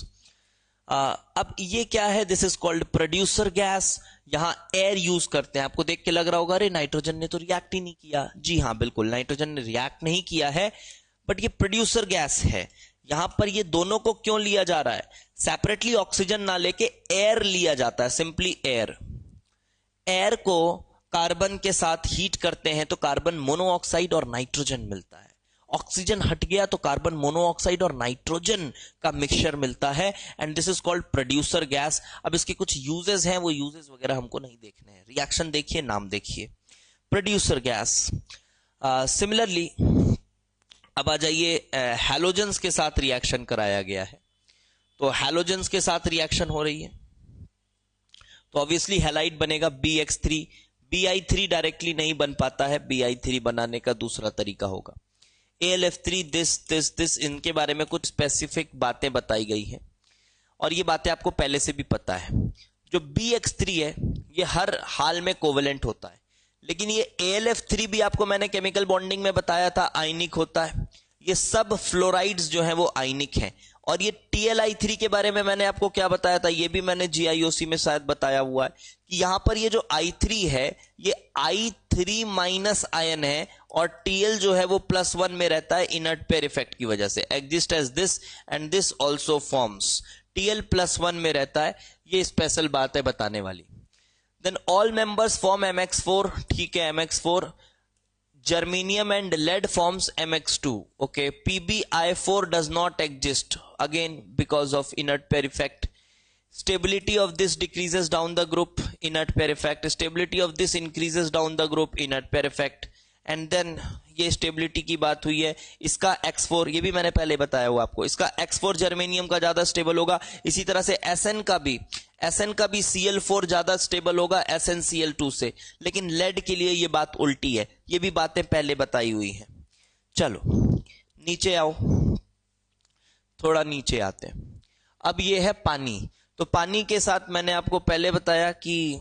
S1: अब ये क्या है, this is called producer gas. यहां एयर यूज करते हैं। आपको देख के लग रहा होगा अरे नाइट्रोजन ने तो रिएक्ट ही नहीं किया। जी हाँ बिल्कुल, नाइट्रोजन ने रिएक्ट नहीं किया है, बट ये प्रोड्यूसर गैस है। यहां पर ये दोनों को क्यों लिया जा रहा है, सेपरेटली ऑक्सीजन ना लेके एयर लिया जाता है, सिंपली एयर। एयर को कार्बन के साथ हीट करते हैं तो कार्बन मोनोऑक्साइड और नाइट्रोजन मिलता है। ऑक्सीजन हट गया तो कार्बन मोनोऑक्साइड और नाइट्रोजन का मिक्सचर मिलता है, and this is called producer gas. अब इसके कुछ यूजेस हैं, वो यूजेस वगैरह हमको नहीं देखने हैं, रिएक्शन देखिए, नाम देखिए, प्रोड्यूसर गैस। सिमिलरली अब आ जाइए, हैलोजेंस के साथ रिएक्शन कराया गया है, तो हैलोजेंस के साथ रिएक्शन हो रही है तो ऑब्वियसली हैलाइड बनेगा BX3। Bi3 डायरेक्टली नहीं बन पाता है, Bi3 बनाने का दूसरा तरीका होगा। AlF3, दिस इनके बारे में कुछ स्पेसिफिक बातें बताई गई हैं और ये बातें आपको पहले से भी पता है। जो BX3 है ये हर हाल में कोवेलेंट होता है, लेकिन ये AlF3 भी आपको मैंने केमिकल बॉन्डिंग में बताया था आयनिक होता है। ये सब फ्लोराइड्स जो हैं वो आयनिक हैं। और ये TlI3 के बारे में मैंने आपको क्या बताया था, ये भी मैंने GIOC में शायद बताया हुआ है कि यहां पर ये जो I3 है ये I3 माइनस आयन है और Tl जो है वो +1 में रहता है इनर्ट पेयर इफेक्ट की वजह से, exist as this and this also forms, Tl +1 में रहता है। ये स्पेशल बात है बताने वाली। Then all members form MX4, ठीक है MX4। Germanium and lead forms MX2. Okay, PbI4 does not exist again because of inert pair effect. Stability of this decreases down the group, inert pair effect. Stability of this increases down the group, inert pair effect. And then ये stability की बात हुई है, इसका X4 ये भी मैंने पहले बताया हुआ आपको, इसका X4 जर्मेनियम का ज्यादा स्टेबल होगा। इसी तरह से SN का भी Cl4 ज्यादा स्टेबल होगा SnCl2 से, लेकिन लेड के लिए ये बात उल्टी है। ये भी बातें पहले बताई हुई हैं। चलो नीचे आओ, थोड़ा नीचे आते हैं। अब ये है पानी, तो पानी के साथ मैंने आपको पहले बताया कि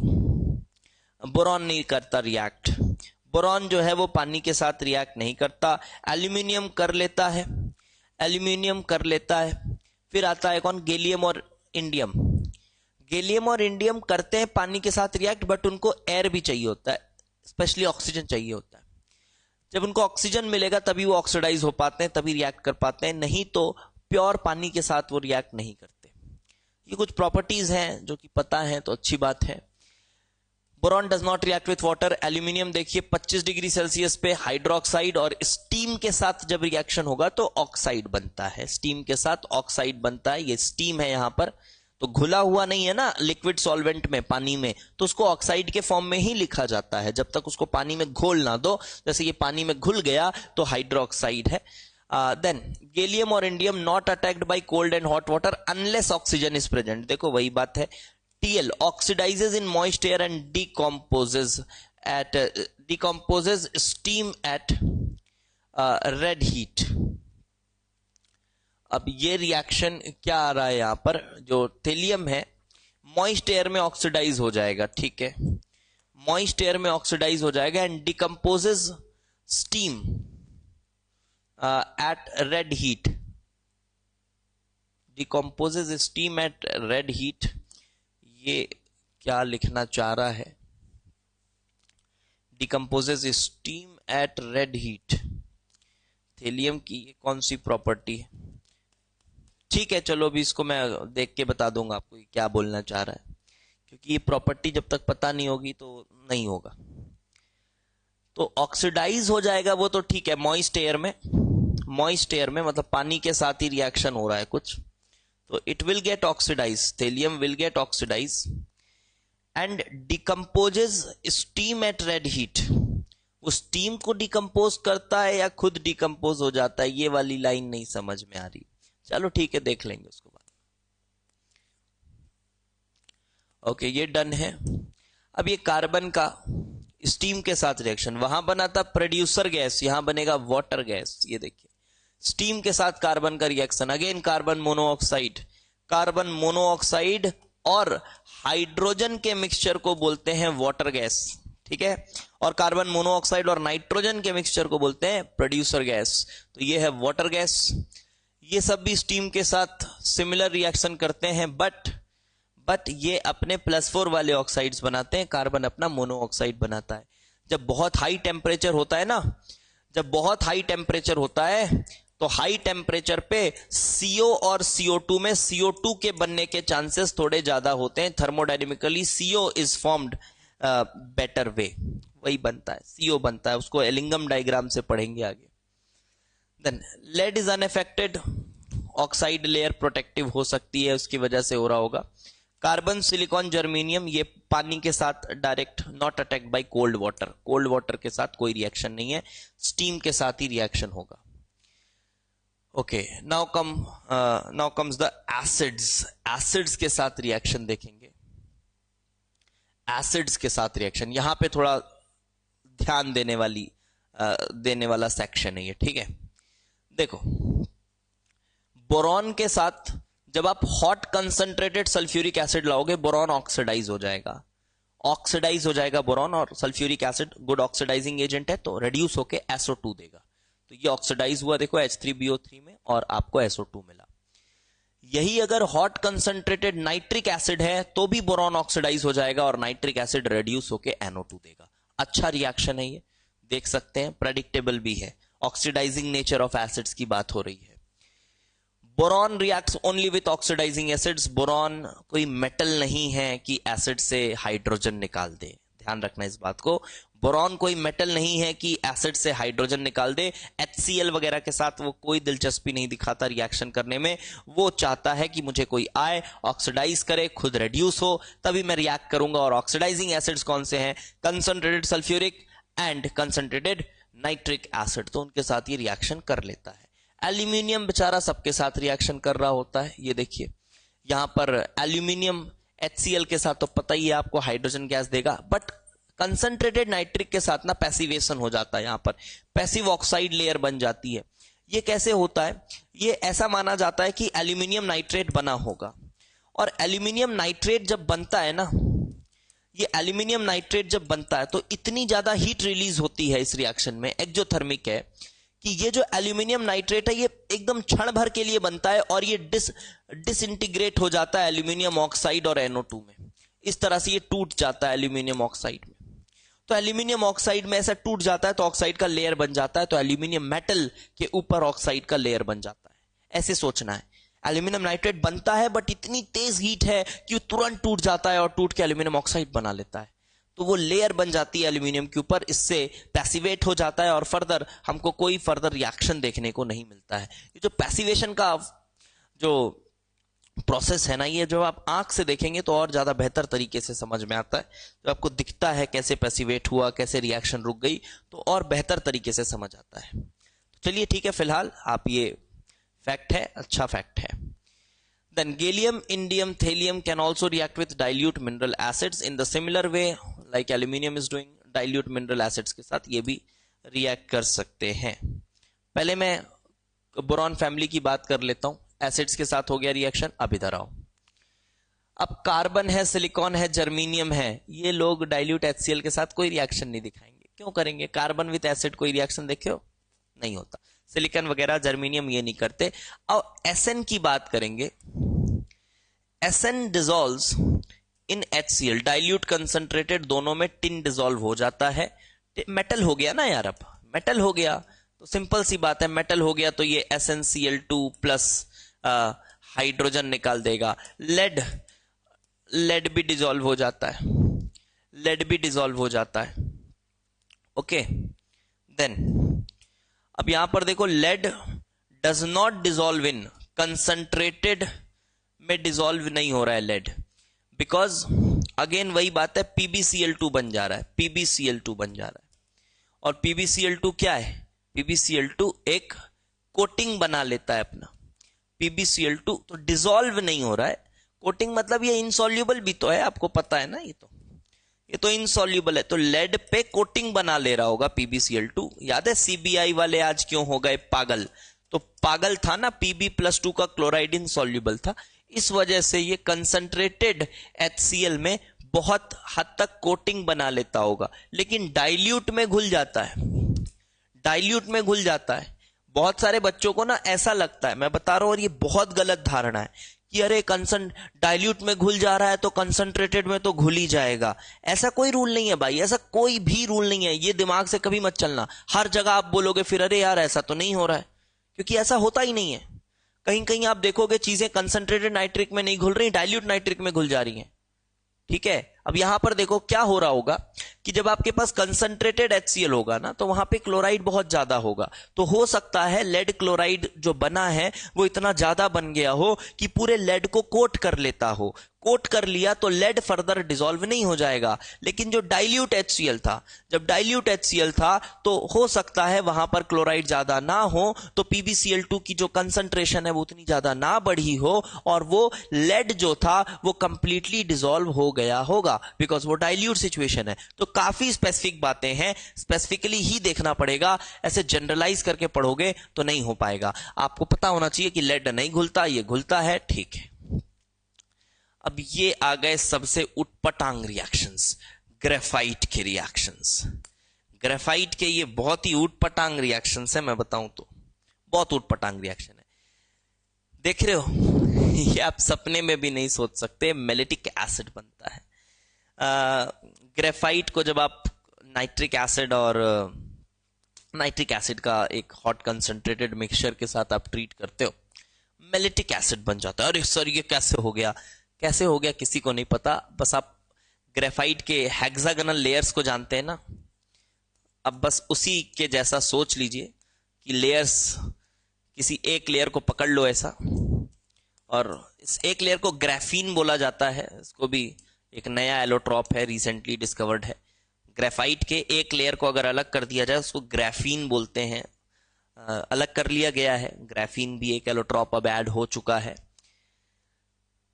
S1: बोरॉन नहीं करता रिएक्ट। बोरॉन जो है वो पानी के साथ रिएक्ट नहीं करता। एल्यूमिनियम कर लेता है, एल्यूमिनियम कर लेता है। फिर आता है कौन, गैलियम और इंडियम। गैलियम और इंडियम करते हैं पानी के साथ रिएक्ट, बट उनको एयर भी चाहिए होता है, स्पेशली ऑक्सीजन चाहिए होता है। जब उनको ऑक्सीजन मिलेगा तभी वो ऑक्सीडाइज हो पाते हैं, तभी रिएक्ट कर पाते हैं, नहीं तो प्योर पानी के साथ वो रिएक्ट नहीं करते। ये कुछ प्रॉपर्टीज हैं जो कि पता है तो अच्छी बात है। Boron does not react with water. Aluminium देखिए 25 डिग्री सेल्सियस पे हाइड्रोक्साइड और स्टीम के साथ जब रिएक्शन होगा तो ऑक्साइड बनता है, स्टीम के साथ ऑक्साइड बनता है। ये स्टीम है यहां पर, तो घुला हुआ नहीं है ना लिक्विड सॉल्वेंट में, पानी में, तो उसको ऑक्साइड के फॉर्म में ही लिखा जाता है जब तक उसको पानी में घोल ना दो। जैसे ये पानी में घुल गया तो हाइड्रोक्साइड है। देन गैलियम और indium not attacked by cold and hot water unless oxygen is present. देखो वही बात है, Tl oxidizes in moist air and decomposes steam at red heat. अब ये रिएक्शन क्या आ रहा है यहां पर, जो थेलियम है मॉइस्ट एयर में ऑक्सीडाइज हो जाएगा, ठीक है, मॉइस्ट एयर में ऑक्सीडाइज हो जाएगा and decomposes steam eight red heat, decomposes steam eight red heat. ये क्या लिखना चाह रहा है, decomposes steam eight red heat. Thallium की ये कौन सी प्रॉपर्टी है, ठीक है चलो अभी इसको मैं देख के बता दूंगा आपको क्या बोलना चाह रहा है, क्योंकि ये प्रॉपर्टी जब तक पता नहीं होगी तो नहीं होगा। तो ऑक्सीडाइज हो जाएगा वो तो ठीक है, मॉइस्ट एयर में, मॉइस्ट एयर में मतलब पानी के साथ ही रिएक्शन हो रहा है कुछ, तो it will get oxidized, thallium will get oxidized and decomposes steam at red heat। वो स्टीम को डिकम्पोज करता है या खुद डिकम्पोज हो जाता है, ये वाली लाइन नहीं समझ में आ रही। चलो ठीक है देख लेंगे उसको बाद। ओके ये डन है। अब ये कार्बन का स्टीम के साथ रिएक्शन, वहां बना था प्रोड्यूसर गैस, यहां बनेगा वाटर गैस। ये देखिए स्टीम के साथ कार्बन का reaction, again carbon monoxide, carbon monoxide और हाइड्रोजन के मिक्सचर को बोलते हैं वाटर गैस, ठीक है, और कार्बन मोनोऑक्साइड और नाइट्रोजन के मिक्सचर को बोलते हैं प्रोड्यूसर गैस। तो ये है वाटर गैस। ये सब भी स्टीम के साथ सिमिलर रिएक्शन करते हैं, बट ये अपने +4 वाले ऑक्साइड्स बनाते हैं, कार्बन अपना मोनोऑक्साइड बनाता है। जब बहुत हाई टेम्परेचर होता है ना, जब बहुत हाई टेम्परेचर होता है तो हाई टेम्परेचर पे CO और CO2 में CO2 के बनने के चांसेस थोड़े ज्यादा होते हैं। Thermodynamically CO is formed better way, वही बनता है, CO बनता है, उसको एलिंगम डायग्राम से पढ़ेंगे आगे। Then lead is unaffected, oxide layer protective हो सकती है, उसकी वजह से हो रहा होगा। कार्बन, सिलिकॉन, जर्मेनियम ये पानी के साथ direct, not attacked by cold water, cold water के साथ कोई रिएक्शन नहीं है, स्टीम के साथ ही रिएक्शन होगा। Okay, now comes the acids. Acids के साथ रिएक्शन देखेंगे, एसिड्स के साथ रिएक्शन, यहां पे थोड़ा ध्यान देने वाला सेक्शन है ये, ठीक है। देखो, बोरॉन के साथ जब आप हॉट कंसंट्रेटेड सल्फ्यूरिक एसिड लाओगे, बोरॉन ऑक्सीडाइज हो जाएगा, बोरॉन, और sulphuric acid good oxidising agent है, तो रेड्यूस होके SO2 देगा। तो ये ऑक्सीडाइज हुआ, देखो H3BO3 में, और आपको SO2 मिला। यही अगर हॉट कंसंट्रेटेड नाइट्रिक एसिड है तो भी बोरॉन ऑक्सीडाइज हो जाएगा और नाइट्रिक एसिड रेड्यूस होके NO2 देगा। अच्छा रिएक्शन है ये, देख सकते हैं, प्रेडिक्टेबल भी है। ऑक्सीडाइजिंग नेचर ऑफ एसिड्स की बात हो रही है। Boron reacts only with oxidising acids. Boron कोई मेटल नहीं है कि एसिड से हाइड्रोजन निकाल दे, ध्यान रखना इस बात को। बोरॉन कोई मेटल नहीं है कि एसिड से हाइड्रोजन निकाल दे। HCl वगैरह के साथ वो कोई दिलचस्पी नहीं दिखाता रिएक्शन करने में। वो चाहता है कि मुझे कोई आए, ऑक्सीडाइज करे, खुद रेड्यूस हो, तभी मैं रिएक्ट करूंगा। और ऑक्सीडाइजिंग एसिड्स कौन से हैं? Concentrated sulphuric and concentrated nitric acid, तो उनके साथ ये रिएक्शन कर लेता है। एल्यूमिनियम बेचारा सबके साथ रिएक्शन कर रहा होता है। ये देखिए यहां पर एल्यूमिनियम HCl के साथ तो पता ही है आपको हाइड्रोजन गैस देगा, बट कंसंट्रेटेड नाइट्रिक के साथ ना पैसिवेशन हो जाता है, यहां पर पैसिव ऑक्साइड लेयर बन जाती है। ये कैसे होता है? ये ऐसा माना जाता है कि एल्यूमिनियम नाइट्रेट बना होगा, और एल्यूमिनियम नाइट्रेट जब बनता है ना, ये एल्यूमिनियम नाइट्रेट जब बनता है तो इतनी ज्यादा हीट रिलीज होती है इस रिएक्शन में, एक्जोथर्मिक है, कि ये जो एल्यूमिनियम नाइट्रेट है ये एकदम क्षण भर के लिए बनता है और ये डिसइंटीग्रेट हो जाता है एल्यूमिनियम ऑक्साइड और NO2 में। इस तरह से ये टूट जाता है एल्यूमिनियम ऑक्साइड में। तो एल्यूमिनियम ऑक्साइड में ऐसा टूट जाता है तो ऑक्साइड का लेयर बन जाता है, तो एल्यूमिनियम मेटल के ऊपर ऑक्साइड का लेयर बन जाता है। ऐसे सोचना है, एल्यूमिनियम नाइट्रेट बनता है बट इतनी तेज हीट है कि वो तुरंत टूट जाता है और टूट के एल्यूमिनियम ऑक्साइड बना लेता है, तो वो लेयर बन जाती है एल्यूमिनियम के ऊपर, इससे पैसिवेट हो जाता है और फर्दर हमको कोई फर्दर रिएक्शन देखने को नहीं मिलता है। ये जो पैसिवेशन का जो प्रोसेस है ना, ये जो आप आंख से देखेंगे तो और ज्यादा बेहतर तरीके से समझ में आता है। जो आपको दिखता है कैसे पैसिवेट हुआ, कैसे रिएक्शन रुक गई, तो और बेहतर तरीके से समझ आता है। तो चलिए ठीक है, फिलहाल आप ये फैक्ट है, अच्छा फैक्ट है। Then gallium, indium, thallium can also react with dilute mineral acids in the similar way like aluminium is doing। dilute mineral acids के साथ ये भी रिएक्ट कर सकते हैं। पहले मैं बोरॉन फैमिली की बात कर लेता हूं। एसिड्स के साथ हो गया रिएक्शन, अब इधर आओ। अब कार्बन है, सिलिकॉन है, जर्मेनियम है, ये लोग डाइल्यूट HCl के साथ कोई रिएक्शन नहीं दिखाएंगे। क्यों करेंगे? कार्बन विद एसिड कोई रिएक्शन देखे हो? नहीं होता। सिलिकॉन वगैरह, जर्मेनियम ये नहीं करते। अब SN की बात करेंगे। SN डिसॉल्व्स इन HCl, डाइल्यूट कंसंट्रेटेड, दोनों में टिन डिसॉल्व हो जाता है। मेटल हो गया ना यार, अब मेटल हो गया तो सिंपल सी बात है, मेटल हो गया तो ये SnCl2 प्लस हाइड्रोजन निकाल देगा। लेड भी डिसॉल्व हो जाता है, लेड भी डिसॉल्व हो जाता है। ओके, देन अब यहां पर देखो, lead does not dissolve in, concentrated में डिसॉल्व नहीं हो रहा है लेड, बिकॉज अगेन वही बात है, PbCl2 बन जा रहा है, PbCl2 बन जा रहा है। और PbCl2 क्या है? PbCl2 एक कोटिंग बना लेता है अपना। PbCl2 तो डिसॉल्व नहीं हो रहा है। कोटिंग मतलब ये इनसॉल्युबल भी तो है, आपको पता है ना, ये तो इनसॉल्युबल है, तो लेड पे कोटिंग बना ले रहा होगा PbCl2। याद है CBI वाले आज क्यों हो गए पागल? तो पागल था ना, Pb+2 का क्लोराइड इनसॉल्युबल था, इस वजह से ये कंसंट्रेटेड HCl में बहुत हद तक कोटिंग बना लेता होगा, लेकिन डाइल्यूट में घुल जाता है, डाइल्यूट में घुल जाता है। बहुत सारे बच्चों को ना ऐसा लगता है, मैं बता रहा हूं, और ये बहुत गलत धारणा है कि अरे डाइल्यूट में घुल जा रहा है तो कंसंट्रेटेड में तो घुल ही जाएगा। ऐसा कोई रूल नहीं है भाई, ऐसा कोई भी रूल नहीं है, ये दिमाग से कभी मत चलना। हर जगह आप बोलोगे फिर अरे यार ऐसा तो नहीं हो रहा है, क्योंकि ऐसा होता ही नहीं है। कहीं कहीं आप देखोगे चीजें कंसंट्रेटेड नाइट्रिक में नहीं घुल रही, डाइल्यूट नाइट्रिक में घुल जा रही हैं। ठीक है, अब यहां पर देखो क्या हो रहा होगा कि जब आपके पास कंसंट्रेटेड HCl होगा ना, तो वहां पे क्लोराइड बहुत ज्यादा होगा, तो हो सकता है लेड क्लोराइड जो बना है वो इतना ज्यादा बन गया हो कि पूरे लेड को कोट कर लेता हो। कोट कर लिया तो लेड फर्दर डिसॉल्व नहीं हो जाएगा। लेकिन जो डाइल्यूट HCl था, जब डाइल्यूट HCl था तो हो सकता है वहां पर क्लोराइड ज्यादा ना हो, तो PbCl2 की जो कंसंट्रेशन है वो उतनी ज्यादा ना बढ़ी हो, और वो लेड जो था वो कंप्लीटली डिसॉल्व हो गया होगा, बिकॉज वो डाइल्यूट सिचुएशन है। तो काफी स्पेसिफिक बातें हैं, स्पेसिफिकली ही देखना पड़ेगा, ऐसे जनरलाइज करके पढ़ोगे तो नहीं हो पाएगा। आपको पता होना चाहिए कि लेड नहीं घुलता, ये घुलता है, ठीक है। अब ये आ गए सबसे उटपटांग रिएक्शंस, ग्रेफाइट के रिएक्शंस। ग्रेफाइट के ये बहुत ही उटपटांग रिएक्शंस है, मैं बताऊं तो बहुत उटपटांग रिएक्शन है। देख रहे हो ये आप सपने में भी नहीं सोच सकते, मेलिटिक एसिड बनता है। ग्रेफाइट को जब आप नाइट्रिक एसिड और नाइट्रिक एसिड का एक हॉट कंसंट्रेटेड मिक्सचर के साथ आप ट्रीट करते हो, मेलिटिक एसिड बन जाता है। अरे सर ये कैसे हो गया, कैसे हो गया किसी को नहीं पता, बस आप ग्रेफाइट के हेक्सागोनल लेयर्स को जानते हैं ना, अब बस उसी के जैसा सोच लीजिए कि लेयर्स, किसी एक लेयर को पकड़ लो ऐसा, और इस एक लेयर को ग्राफीन बोला जाता है। इसको भी एक नया एलोट्रॉप है, रिसेंटली डिस्कवर्ड है। ग्रेफाइट के एक लेयर को अगर अलग कर दिया जाए उसको ग्राफीन बोलते हैं। अलग कर लिया गया है, ग्राफीन भी एक एलोट्रॉप अब ऐड हो चुका है।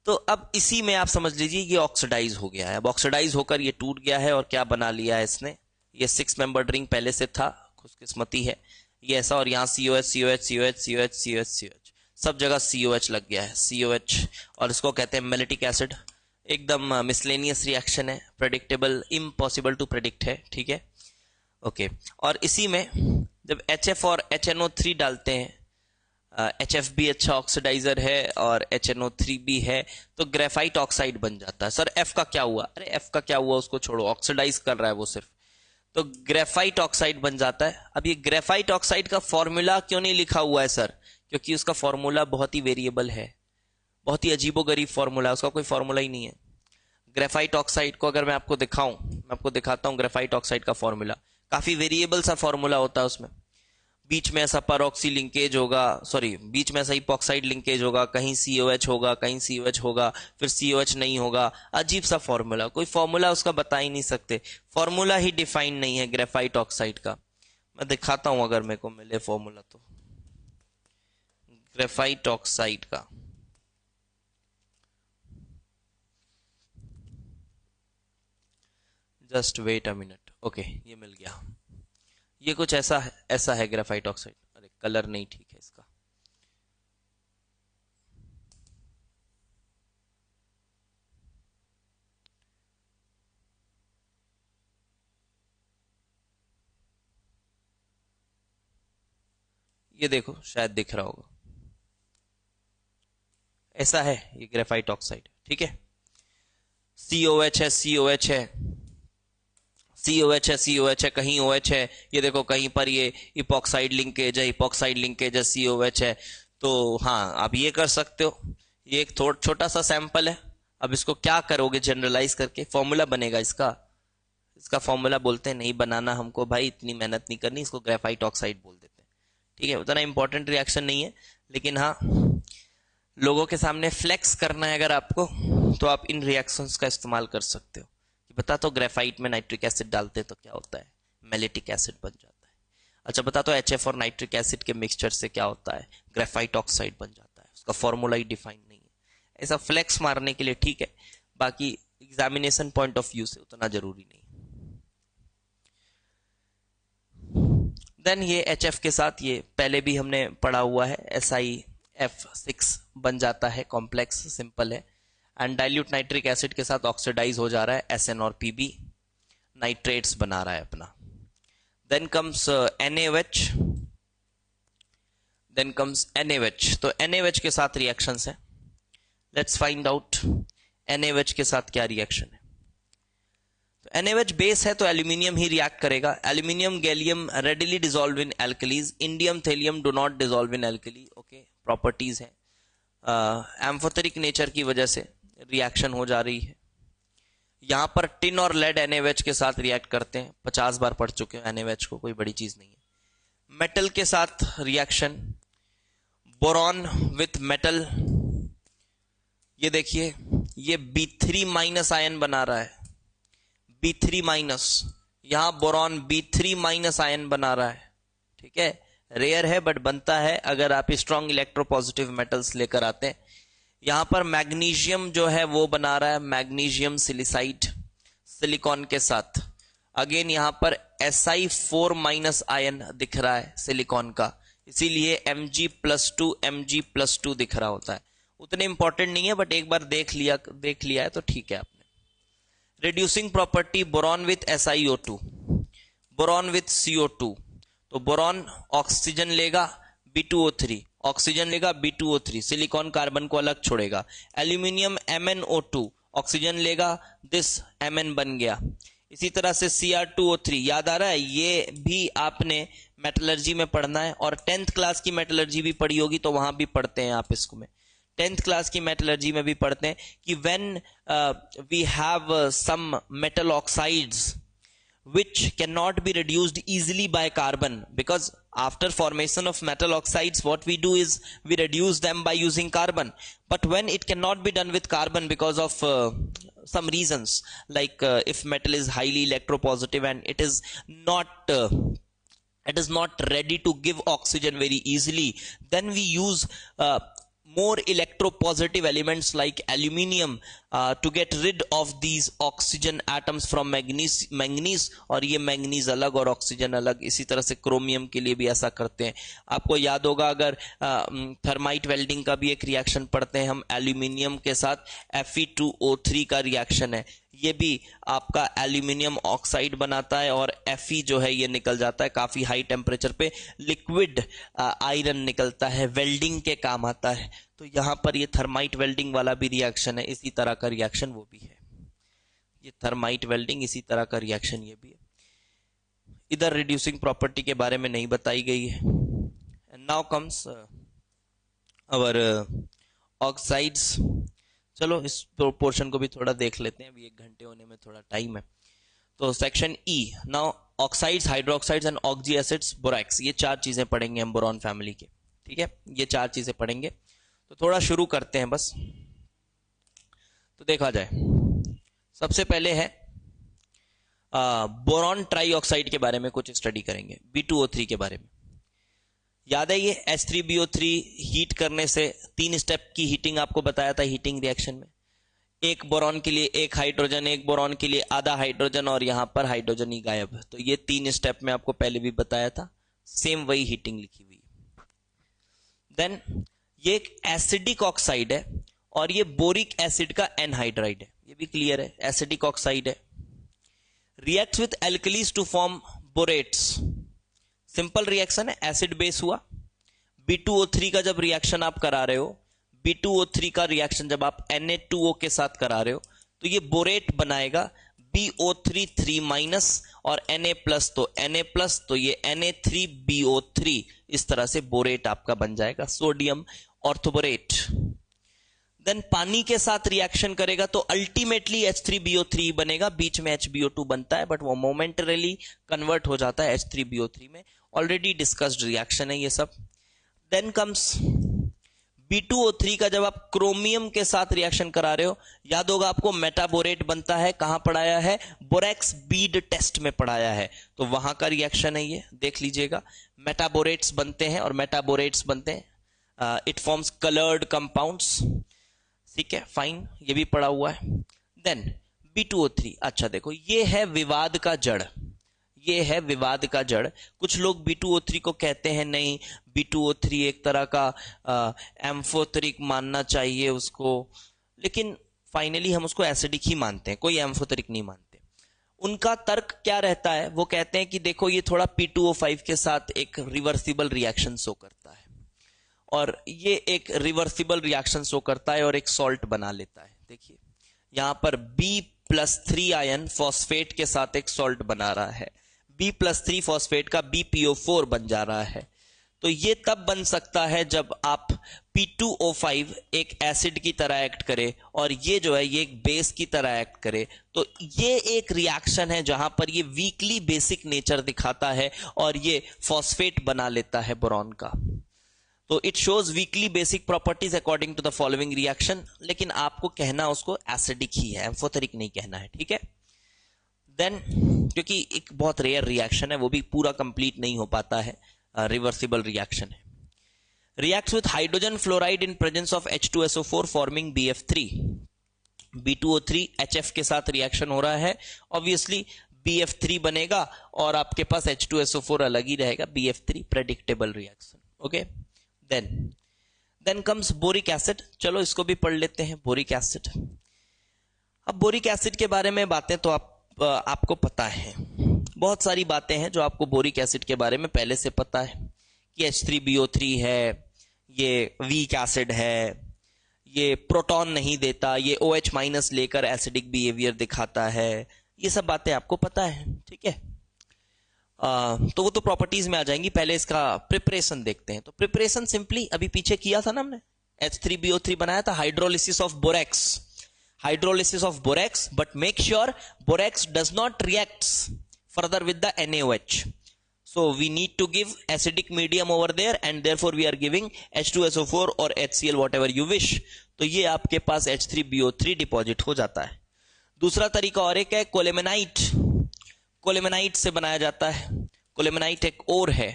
S1: तो अब इसी में आप समझ लीजिए ये ऑक्सीडाइज हो गया है। अब ऑक्सीडाइज होकर ये टूट गया है, और क्या बना लिया है इसने, ये 6 मेंबर्ड रिंग पहले से था, खुशकिस्मती है ये ऐसा, और यहाँ COH COH COH COH COH COH सब जगह COH लग गया है, COH, और इसको कहते हैं मेलिटिक एसिड। एकदम मिसलेनियस रिएक्शन है, प्रेडिक्टेबल, इम्पॉसिबल टू प्रेडिक्ट है, ठीक है, ओके। और इसी में जब HF और HNO3 डालते हैं, HF भी अच्छा ऑक्सीडाइजर है और HNO3 भी है, तो ग्रेफाइट ऑक्साइड बन जाता है। सर F का क्या हुआ, अरे F का क्या हुआ उसको छोड़ो, ऑक्सीडाइज कर रहा है वो सिर्फ, तो ग्रेफाइट ऑक्साइड बन जाता है। अब ये ग्रेफाइट ऑक्साइड का फॉर्मूला क्यों नहीं लिखा हुआ है सर, क्योंकि उसका फॉर्मूला बहुत ही वेरिएबल है, बहुत ही अजीबोगरीब फॉर्मूला है, उसका कोई फॉर्मूला ही नहीं है। ग्रेफाइट ऑक्साइड को अगर मैं आपको दिखाऊं, मैं आपको दिखाता हूं ग्रेफाइट ऑक्साइड का फॉर्मूला, काफी वेरिएबल सा फॉर्मूला होता है उसमें। बीच में ऐसा परऑक्सी लिंकेज होगा, सॉरी बीच में ऐसा इपॉक्साइड लिंकेज होगा, कहीं COH होगा, कहीं COH होगा, फिर COH नहीं होगा, अजीब सा फॉर्मूला, कोई फॉर्मूला उसका बता ही नहीं सकते, फॉर्मूला ही डिफाइन नहीं है ग्रेफाइट ऑक्साइड का। मैं दिखाता हूं अगर मेरे को मिले फॉर्मूला, तो ग्रेफाइट ऑक्साइड का just wait a minute, okay ये मिल गया। ये कुछ ऐसा है ग्रेफाइट ऑक्साइड। अरे कलर नहीं ठीक है इसका, ये देखो शायद दिख रहा होगा, ऐसा है ये ग्रेफाइट ऑक्साइड, ठीक है। COH है, COH है, COH है, COH है, कहीं OH है, ये देखो कहीं पर ये इपॉक्साइड लिंकेज है, इपॉक्साइड लिंकेज है, COH है। तो हाँ आप ये कर सकते हो, ये एक छोटा सा सैंपल है। अब इसको क्या करोगे जनरलाइज करके, फॉर्मूला बनेगा इसका, इसका फॉर्मूला बोलते हैं, नहीं बनाना हमको भाई, इतनी मेहनत नहीं करनी, इसको ग्रेफाइट ऑक्साइड बोल देते हैं, ठीक है। उतना इंपॉर्टेंट रिएक्शन नहीं है, लेकिन हाँ लोगों के सामने फ्लेक्स करना है अगर आपको, तो आप इन रिएक्शंस का इस्तेमाल कर सकते हो कि बता तो ग्रेफाइट में नाइट्रिक एसिड डालते तो क्या होता है, मेलिटिक एसिड बन जाता है। अच्छा बता तो HF और नाइट्रिक एसिड के मिक्सचर से क्या होता है, ग्रेफाइट ऑक्साइड बन जाता है। उसका फॉर्मूला ही डिफाइन नहीं है, ऐसा फ्लेक्स मारने के लिए ठीक है, बाकी एग्जामिनेशन पॉइंट ऑफ व्यू से उतना जरूरी नहीं। देन ये HF के साथ, ये पहले भी हमने पढ़ा हुआ है, SiF6 बन जाता है, कॉम्प्लेक्स सिंपल है। एंड डाइल्यूट नाइट्रिक एसिड के साथ ऑक्सीडाइज हो जा रहा है, SN और PB नाइट्रेट्स बना रहा है अपना। Then comes NaOH, then comes NaOH। तो NaOH के साथ रिएक्शंस है, लेट्स फाइंड आउट NaOH के साथ क्या रिएक्शन है। तो NaOH बेस है तो एल्यूमिनियम ही रिएक्ट करेगा। Aluminium gallium readily dissolve in alkalis, indium thallium do not dissolve in alkali. Okay, properties है, एम्फोटेरिक नेचर की वजह से रिएक्शन हो जा रही है। यहां पर टिन और लेड NaOH के साथ रिएक्ट करते हैं, 50 बार पढ़ चुके हैं NaOH को, कोई बड़ी चीज नहीं है। मेटल के साथ रिएक्शन, बोरॉन विथ मेटल, ये देखिए ये B3 माइनस आयन बना रहा है, B3 माइनस, यहां बोरॉन B3 माइनस आयन बना रहा है। ठीक है, रेयर है बट बनता है अगर आप स्ट्रॉन्ग इलेक्ट्रोपॉजिटिव मेटल्स लेकर आते हैं। यहां पर मैग्नीशियम जो है वो बना रहा है मैग्नीशियम सिलिसाइड सिलिकॉन के साथ। अगेन यहां पर Si4 माइनस आयन दिख रहा है सिलिकॉन का, इसीलिए Mg+2 Mg+2 दिख रहा होता है। उतने इंपॉर्टेंट नहीं है बट एक बार देख लिया है तो ठीक है आपने। Reducing property, boron with SiO2, boron with CO2। तो बोरॉन ऑक्सीजन लेगा B2O3, ऑक्सीजन लेगा B2O3, सिलिकॉन कार्बन को अलग छोड़ेगा। एल्यूमिनियम MnO2, ऑक्सीजन लेगा, दिस Mn बन गया। इसी तरह से Cr2O3, याद आ रहा है, ये भी आपने मेटलर्जी में पढ़ना है और 10th क्लास की मेटलर्जी भी पढ़ी होगी तो वहां भी पढ़ते हैं आप इसको में। 10th क्लास की मेटलर्जी में भी पढ़ते हैं कि when we have some metal oxides which cannot be reduced easily by carbon, because after formation of metal oxides what we do is we reduce them by using carbon, but when it cannot be done with carbon because of some reasons, like if metal is highly electropositive and it is not ready to give oxygen very easily, then we use more electropositive elements like aluminium to get rid of these oxygen atoms from manganese, और ये manganese अलग और oxygen अलग। इसी तरह से chromium के लिए भी ऐसा करते हैं। आपको याद होगा अगर थर्माइट वेल्डिंग का भी एक रिएक्शन पढ़ते हैं हम, एल्यूमिनियम के साथ Fe2O3 का रिएक्शन है, ये भी आपका एल्यूमिनियम ऑक्साइड बनाता है और Fe जो है ये निकल जाता है, काफी हाई टेम्परेचर पे लिक्विड आयरन निकलता है, वेल्डिंग के काम आता है। तो यहां पर ये थर्माइट वेल्डिंग वाला भी रिएक्शन है, इसी तरह का रिएक्शन वो भी है, ये थर्माइट वेल्डिंग इसी तरह का रिएक्शन ये भी है। इधर रिड्यूसिंग प्रॉपर्टी के बारे में नहीं बताई गई है। And now comes our oxides. चलो इस पोर्शन को भी थोड़ा देख लेते हैं, अभी 1 घंटे होने में थोड़ा टाइम है। तो section E, now oxides, hydroxides and oxy acids, borax, ये 4 चीजें पढ़ेंगे हम बोरॉन फैमिली के। ठीक है, ये 4 चीजें पढ़ेंगे। तो थोड़ा शुरू करते हैं बस, तो देखा जाए। सबसे पहले है बोरॉन ट्राईऑक्साइड के बारे में कुछ स्टडी करेंगे, B2O3 के बारे में। याद है ये H3BO3 हीट करने से 3 स्टेप की हीटिंग आपको बताया था हीटिंग रिएक्शन में। एक बोरॉन के लिए 1 हाइड्रोजन, एक बोरॉन के लिए आधा हाइड्रोजन और यहां पर हाइड्रोजन ही गायब। तो ये 3 स्टेप में आपको पहले भी बताया था, सेम वही हीटिंग लिखी हुई। देन ये एक एसिडिक ऑक्साइड है और ये बोरिक एसिड का एनहाइड्राइड है, ये भी क्लियर है, एसिडिक ऑक्साइड है। Reacts with alkalis to form borates, simple reaction है, एसिड बेस हुआ। B2O3 का जब रिएक्शन आप करा रहे हो, B2O3 का रिएक्शन जब आप Na2O के साथ करा रहे हो तो ये बोरेट बनाएगा, BO3 3- और Na+, तो Na+, तो ये Na3BO3, इस तरह से बोरेट आपका बन जाएगा, सोडियम ऑर्थोबोरेट। देन पानी के साथ रिएक्शन करेगा तो अल्टीमेटली H3BO3 बनेगा, बीच में HBO2 बनता है बट वो मोमेंटरली कन्वर्ट हो जाता है H3BO3 में, ऑलरेडी डिस्कस्ड रिएक्शन है ये सब। देन कम्स B2O3 का जब आप क्रोमियम के साथ रिएक्शन करा रहे हो, याद होगा आपको मेटाबोरेट बनता है, कहां पढ़ाया है, बोरेक्स बीड टेस्ट में पढ़ाया है, तो वहां का रिएक्शन है ये, देख लीजिएगा। मेटाबोरेट्स बनते हैं और मेटाबोरेट्स बनते हैं, इट फॉर्म्स कलर्ड कंपाउंड्स। ठीक है, फाइन, ये भी पढ़ा हुआ है। देन B2O3, अच्छा देखो ये है विवाद का जड़, ये है विवाद का जड़। कुछ लोग B2O3 को कहते हैं नहीं, B2O3 एक तरह का एम्फोटेरिक मानना चाहिए उसको, लेकिन फाइनली हम उसको एसिडिक ही मानते हैं, कोई एम्फोटेरिक नहीं मानते। उनका तर्क क्या रहता है, वो कहते हैं कि देखो ये थोड़ा P2O5 के साथ एक रिवर्सिबल रिएक्शन शो करता है, और ये एक रिवर्सिबल रिएक्शन शो करता है और एक सॉल्ट बना लेता है। देखिए यहां पर B+3 आयन फॉस्फेट के साथ एक सॉल्ट बना रहा है, B+3 फॉस्फेट का BPO4 बन जा रहा है। तो ये तब बन सकता है जब आप P2O5 एक एसिड की तरह एक्ट करे और ये जो है ये एक बेस की तरह एक्ट करे। तो ये एक रिएक्शन है जहां पर ये वीकली बेसिक नेचर दिखाता है और ये फॉस्फेट बना लेता है बोरॉन का। तो it shows weakly basic properties according to the following reaction, लेकिन आपको कहना उसको एसिडिक ही है, एम्फोटेरिक नहीं कहना है, ठीक है। देन क्योंकि एक बहुत रेयर रिएक्शन है, वो भी पूरा कंप्लीट नहीं हो पाता है, रिवर्सिबल रिएक्शन है। Reacts with hydrogen fluoride in presence of H2SO4 forming BF3। B2O3 HF के साथ रिएक्शन हो रहा है, ऑब्वियसली BF3 बनेगा और आपके पास H2SO4 अलग ही रहेगा, BF3 predictable reaction. Okay, then comes boric acid. चलो इसको भी पढ़ लेते हैं, बोरिक एसिड। अब बोरिक एसिड के बारे में बातें तो आपको पता है, बहुत सारी बातें हैं जो आपको बोरिक एसिड के बारे में पहले से पता है कि H3BO3 है, ये वीक एसिड है, ये प्रोटॉन नहीं देता, ये OH- लेकर एसिडिक बिहेवियर दिखाता है, ये सब बातें आपको पता है, ठीक है। तो वो तो प्रॉपर्टीज में आ जाएंगी, पहले इसका प्रिपरेशन देखते हैं। तो प्रिपरेशन सिंपली अभी पीछे किया था ना हमने, H3BO3 बनाया था, hydrolysis of borax, hydrolysis of borax, but make sure borax does not reacts further with the NaOH. So we need to give acidic medium over there and therefore we are giving H2SO4 or HCl whatever you wish. तो ये आपके पास H3BO3 deposit हो जाता है। दूसरा तरीका और एक है कोलेमेनाइट, कोलेमेनाइट से बनाया जाता है। कोलेमेनाइट एक और है,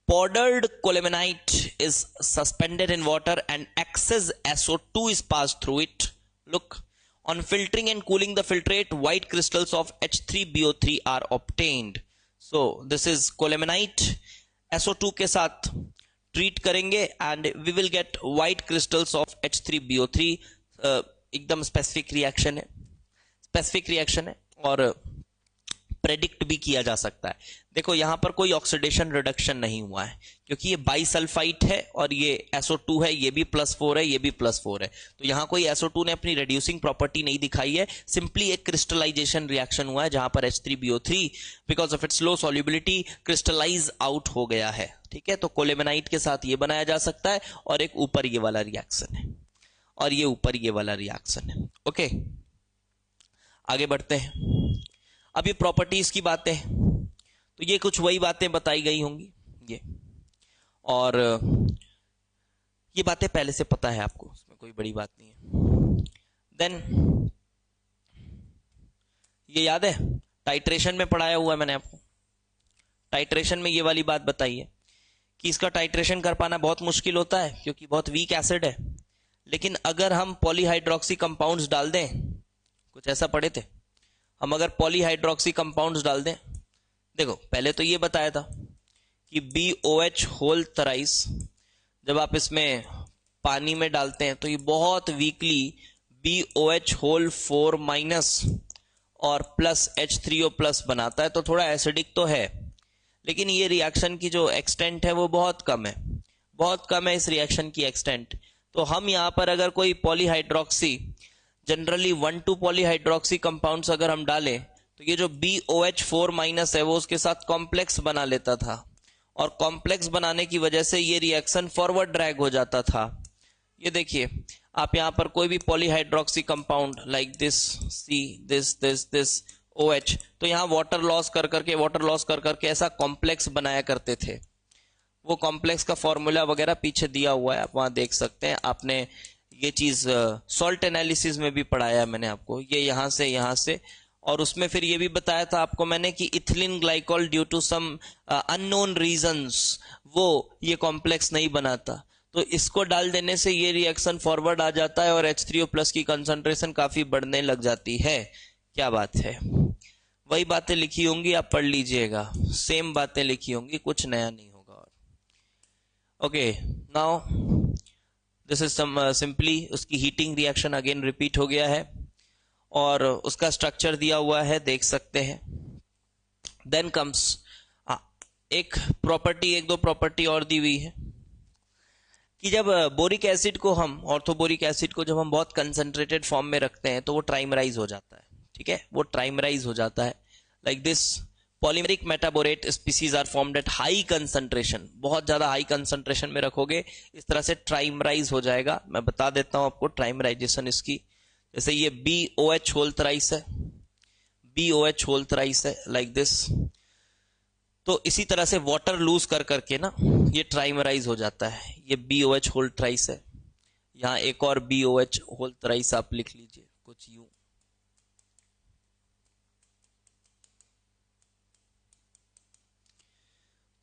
S1: powdered colemanite is suspended in water and excess SO2 is passed through it. Look, on filtering and cooling the filtrate, white crystals of H3BO3 are obtained. So this is colemanite, SO2 के साथ treat करेंगे and we will get white crystals of H3BO3. एकदम specific reaction है, specific reaction है और predict भी किया जा सकता है। देखो यहां पर कोई ऑक्सीडेशन रिडक्शन नहीं हुआ है क्योंकि ये बाइसल्फाइट है और ये SO2 है, ये भी +4 है, ये भी +4 है। तो यहां कोई SO2 ने अपनी रिड्यूसिंग प्रॉपर्टी नहीं दिखाई है, सिंपली एक क्रिस्टलाइजेशन रिएक्शन हुआ है जहां पर H3BO3 because of its low solubility crystallise out हो गया है, ठीक है। तो कोलेमेनाइट के साथ ये बनाया जा सकता है और एक ऊपर ये वाला रिएक्शन है और ये ऊपर ये वाला रिएक्शन है। ओके, आगे बढ़ते हैं। अब ये प्रॉपर्टीज की बातें, तो ये कुछ वही बातें बताई गई होंगी ये, और ये बातें पहले से पता है आपको, इसमें कोई बड़ी बात नहीं है। देन ये याद है, टाइट्रेशन में पढ़ाया हुआ है मैंने आपको, टाइट्रेशन में ये वाली बात बताई है कि इसका टाइट्रेशन कर पाना बहुत मुश्किल होता है क्योंकि बहुत वीक एसिड है। लेकिन अगर हम पॉलीहाइड्रोक्सी कंपाउंड्स डाल दें, कुछ ऐसा पढ़े थे हम, अगर पॉलीहाइड्रोक्सी कंपाउंड्स डाल दें, देखो पहले तो ये बताया था कि BOH होल थराइस जब आप इसमें पानी में डालते हैं तो ये बहुत वीकली BOH होल 4- और +H3O+ बनाता है, तो थोड़ा एसिडिक तो है, लेकिन ये रिएक्शन की जो एक्सटेंट है वो बहुत कम है, बहुत कम है इस रिएक्शन की एक्सटेंट। तो हम यहां पर अगर कोई पॉलीहाइड्रोक्सी, जनरली 1,2 पॉलीहाइड्रोक्सी कंपाउंड्स अगर हम डालें तो ये जो BOH 4- है वो उसके साथ कॉम्प्लेक्स बना लेता था और कॉम्प्लेक्स बनाने की वजह से ये रिएक्शन फॉरवर्ड ड्रैग हो जाता था। ये देखिए आप यहां पर कोई भी polyhydroxy compound like this C, this OH, तो यहां वाटर लॉस कर करके ऐसा कॉम्प्लेक्स बनाया करते थे। वो कॉम्प्लेक्स का फॉर्मूला वगैरह पीछे दिया हुआ है, आप वहां देख सकते हैं। आपने ये चीज सॉल्ट एनालिसिस में भी पढ़ाया है मैंने आपको, ये यहां से, और उसमें फिर ये भी बताया था आपको मैंने कि ethylene glycol due to some unknown reasons वो ये कॉम्प्लेक्स नहीं बनाता, तो इसको डाल देने से ये रिएक्शन फॉरवर्ड आ जाता है और H3O+ की कंसंट्रेशन काफी बढ़ने लग जाती है। क्या बात है, वही बातें लिखी होंगी, आप पढ़ लीजिएगा, सेम बातें लिखी होंगी, कुछ नया नहीं होगा। और okay, now this is simply उसकी हीटिंग रिएक्शन अगेन रिपीट हो गया है और उसका स्ट्रक्चर दिया हुआ है, देख सकते हैं। देन कम्स एक प्रॉपर्टी, एक दो प्रॉपर्टी और दी हुई है कि जब बोरिक एसिड को हम, ऑर्थोबोरिक एसिड को जब हम बहुत कंसंट्रेटेड फॉर्म में रखते हैं तो वो ट्राइमराइज हो जाता है। ठीक है, वो ट्राइमराइज हो जाता है like this. Polymeric metaborate species are formed at high concentration, बहुत ज्यादा हाई कंसंट्रेशन में रखोगे इस तरह से ट्राइमराइज हो जाएगा। मैं बता देता हूं आपको ट्राइमराइजेशन इसकी। जैसे ये BOH होल थ्राइस है, BOH होल थ्राइस है लाइक दिस। तो इसी तरह से वाटर लूज कर करके ना ये ट्राइमराइज हो जाता है। ये BOH होल थ्राइस है, यहां एक और BOH होल थ्राइस आप लिख लीजिए कुछ यूं।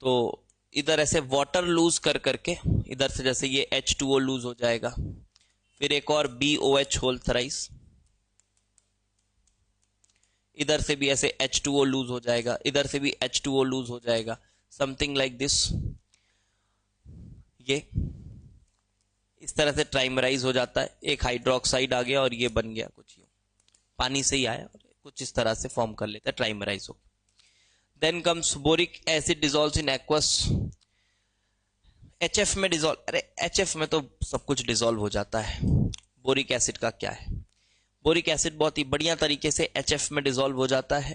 S1: तो इधर ऐसे वाटर लूज कर करके इधर से जैसे ये H2O लूज हो जाएगा, फिर एक और BOH होल थ्राइस, इधर से भी ऐसे H2O लूज हो जाएगा, इधर से भी H2O लूज हो जाएगा, समथिंग लाइक दिस। ये इस तरह से ट्राइमराइज हो जाता है, एक हाइड्रोक्साइड आ गया और ये बन गया कुछ यूं, पानी से ही आया और कुछ इस तरह से फॉर्म कर लेता है, ट्राइमराइज हो। Then comes boric acid dissolves in aqueous. HF में डिसॉल्व, अरे HF में तो सब कुछ डिसॉल्व हो जाता है, बोरिक एसिड का क्या है। बोरिक एसिड बहुत ही बढ़िया तरीके से HF में डिसॉल्व हो जाता है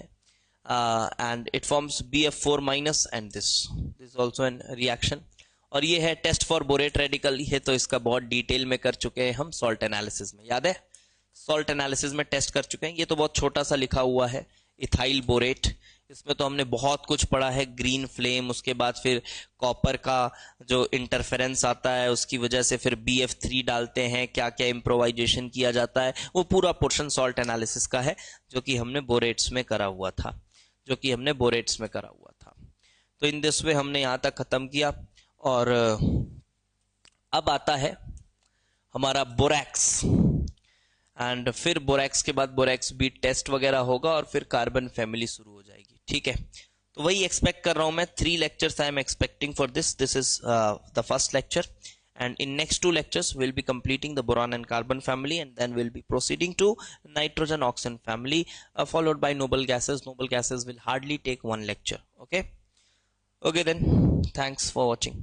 S1: and it forms BF4 minus and this also an reaction. और ये है टेस्ट फॉर बोरेट रेडिकल, ये तो इसका बहुत डिटेल में कर चुके हैं हम सॉल्ट एनालिसिस में, याद है, सॉल्ट एनालिसिस में टेस्ट कर चुके हैं। ये तो बहुत छोटा सा लिखा हुआ है, इथाइल बोरेट, इसमें तो हमने बहुत कुछ पढ़ा है, ग्रीन फ्लेम, उसके बाद फिर कॉपर का जो इंटरफेरेंस आता है उसकी वजह से फिर BF3 डालते हैं, क्या क्या इम्प्रोवाइजेशन किया जाता है, वो पूरा पोर्शन सॉल्ट एनालिसिस का है जो कि हमने बोरेट्स में करा हुआ था, तो इन दिस वे हमने यहां तक खत्म किया। और अब आता है हमारा बोरैक्स, एंड फिर बोरैक्स के बाद बोरैक्स बी टेस्ट वगैरह होगा और फिर कार्बन फैमिली शुरू हो जाएगी। ठीक है, तो वही एक्सपेक्ट कर रहा हूं मैं, 3 lectures I am expecting for this is the first lecture, and in next 2 lectures we'll be completing the boron and carbon family, and then we'll be proceeding to nitrogen oxygen family, followed by noble gases. Noble gases will hardly take 1 lecture. Okay then, thanks for watching.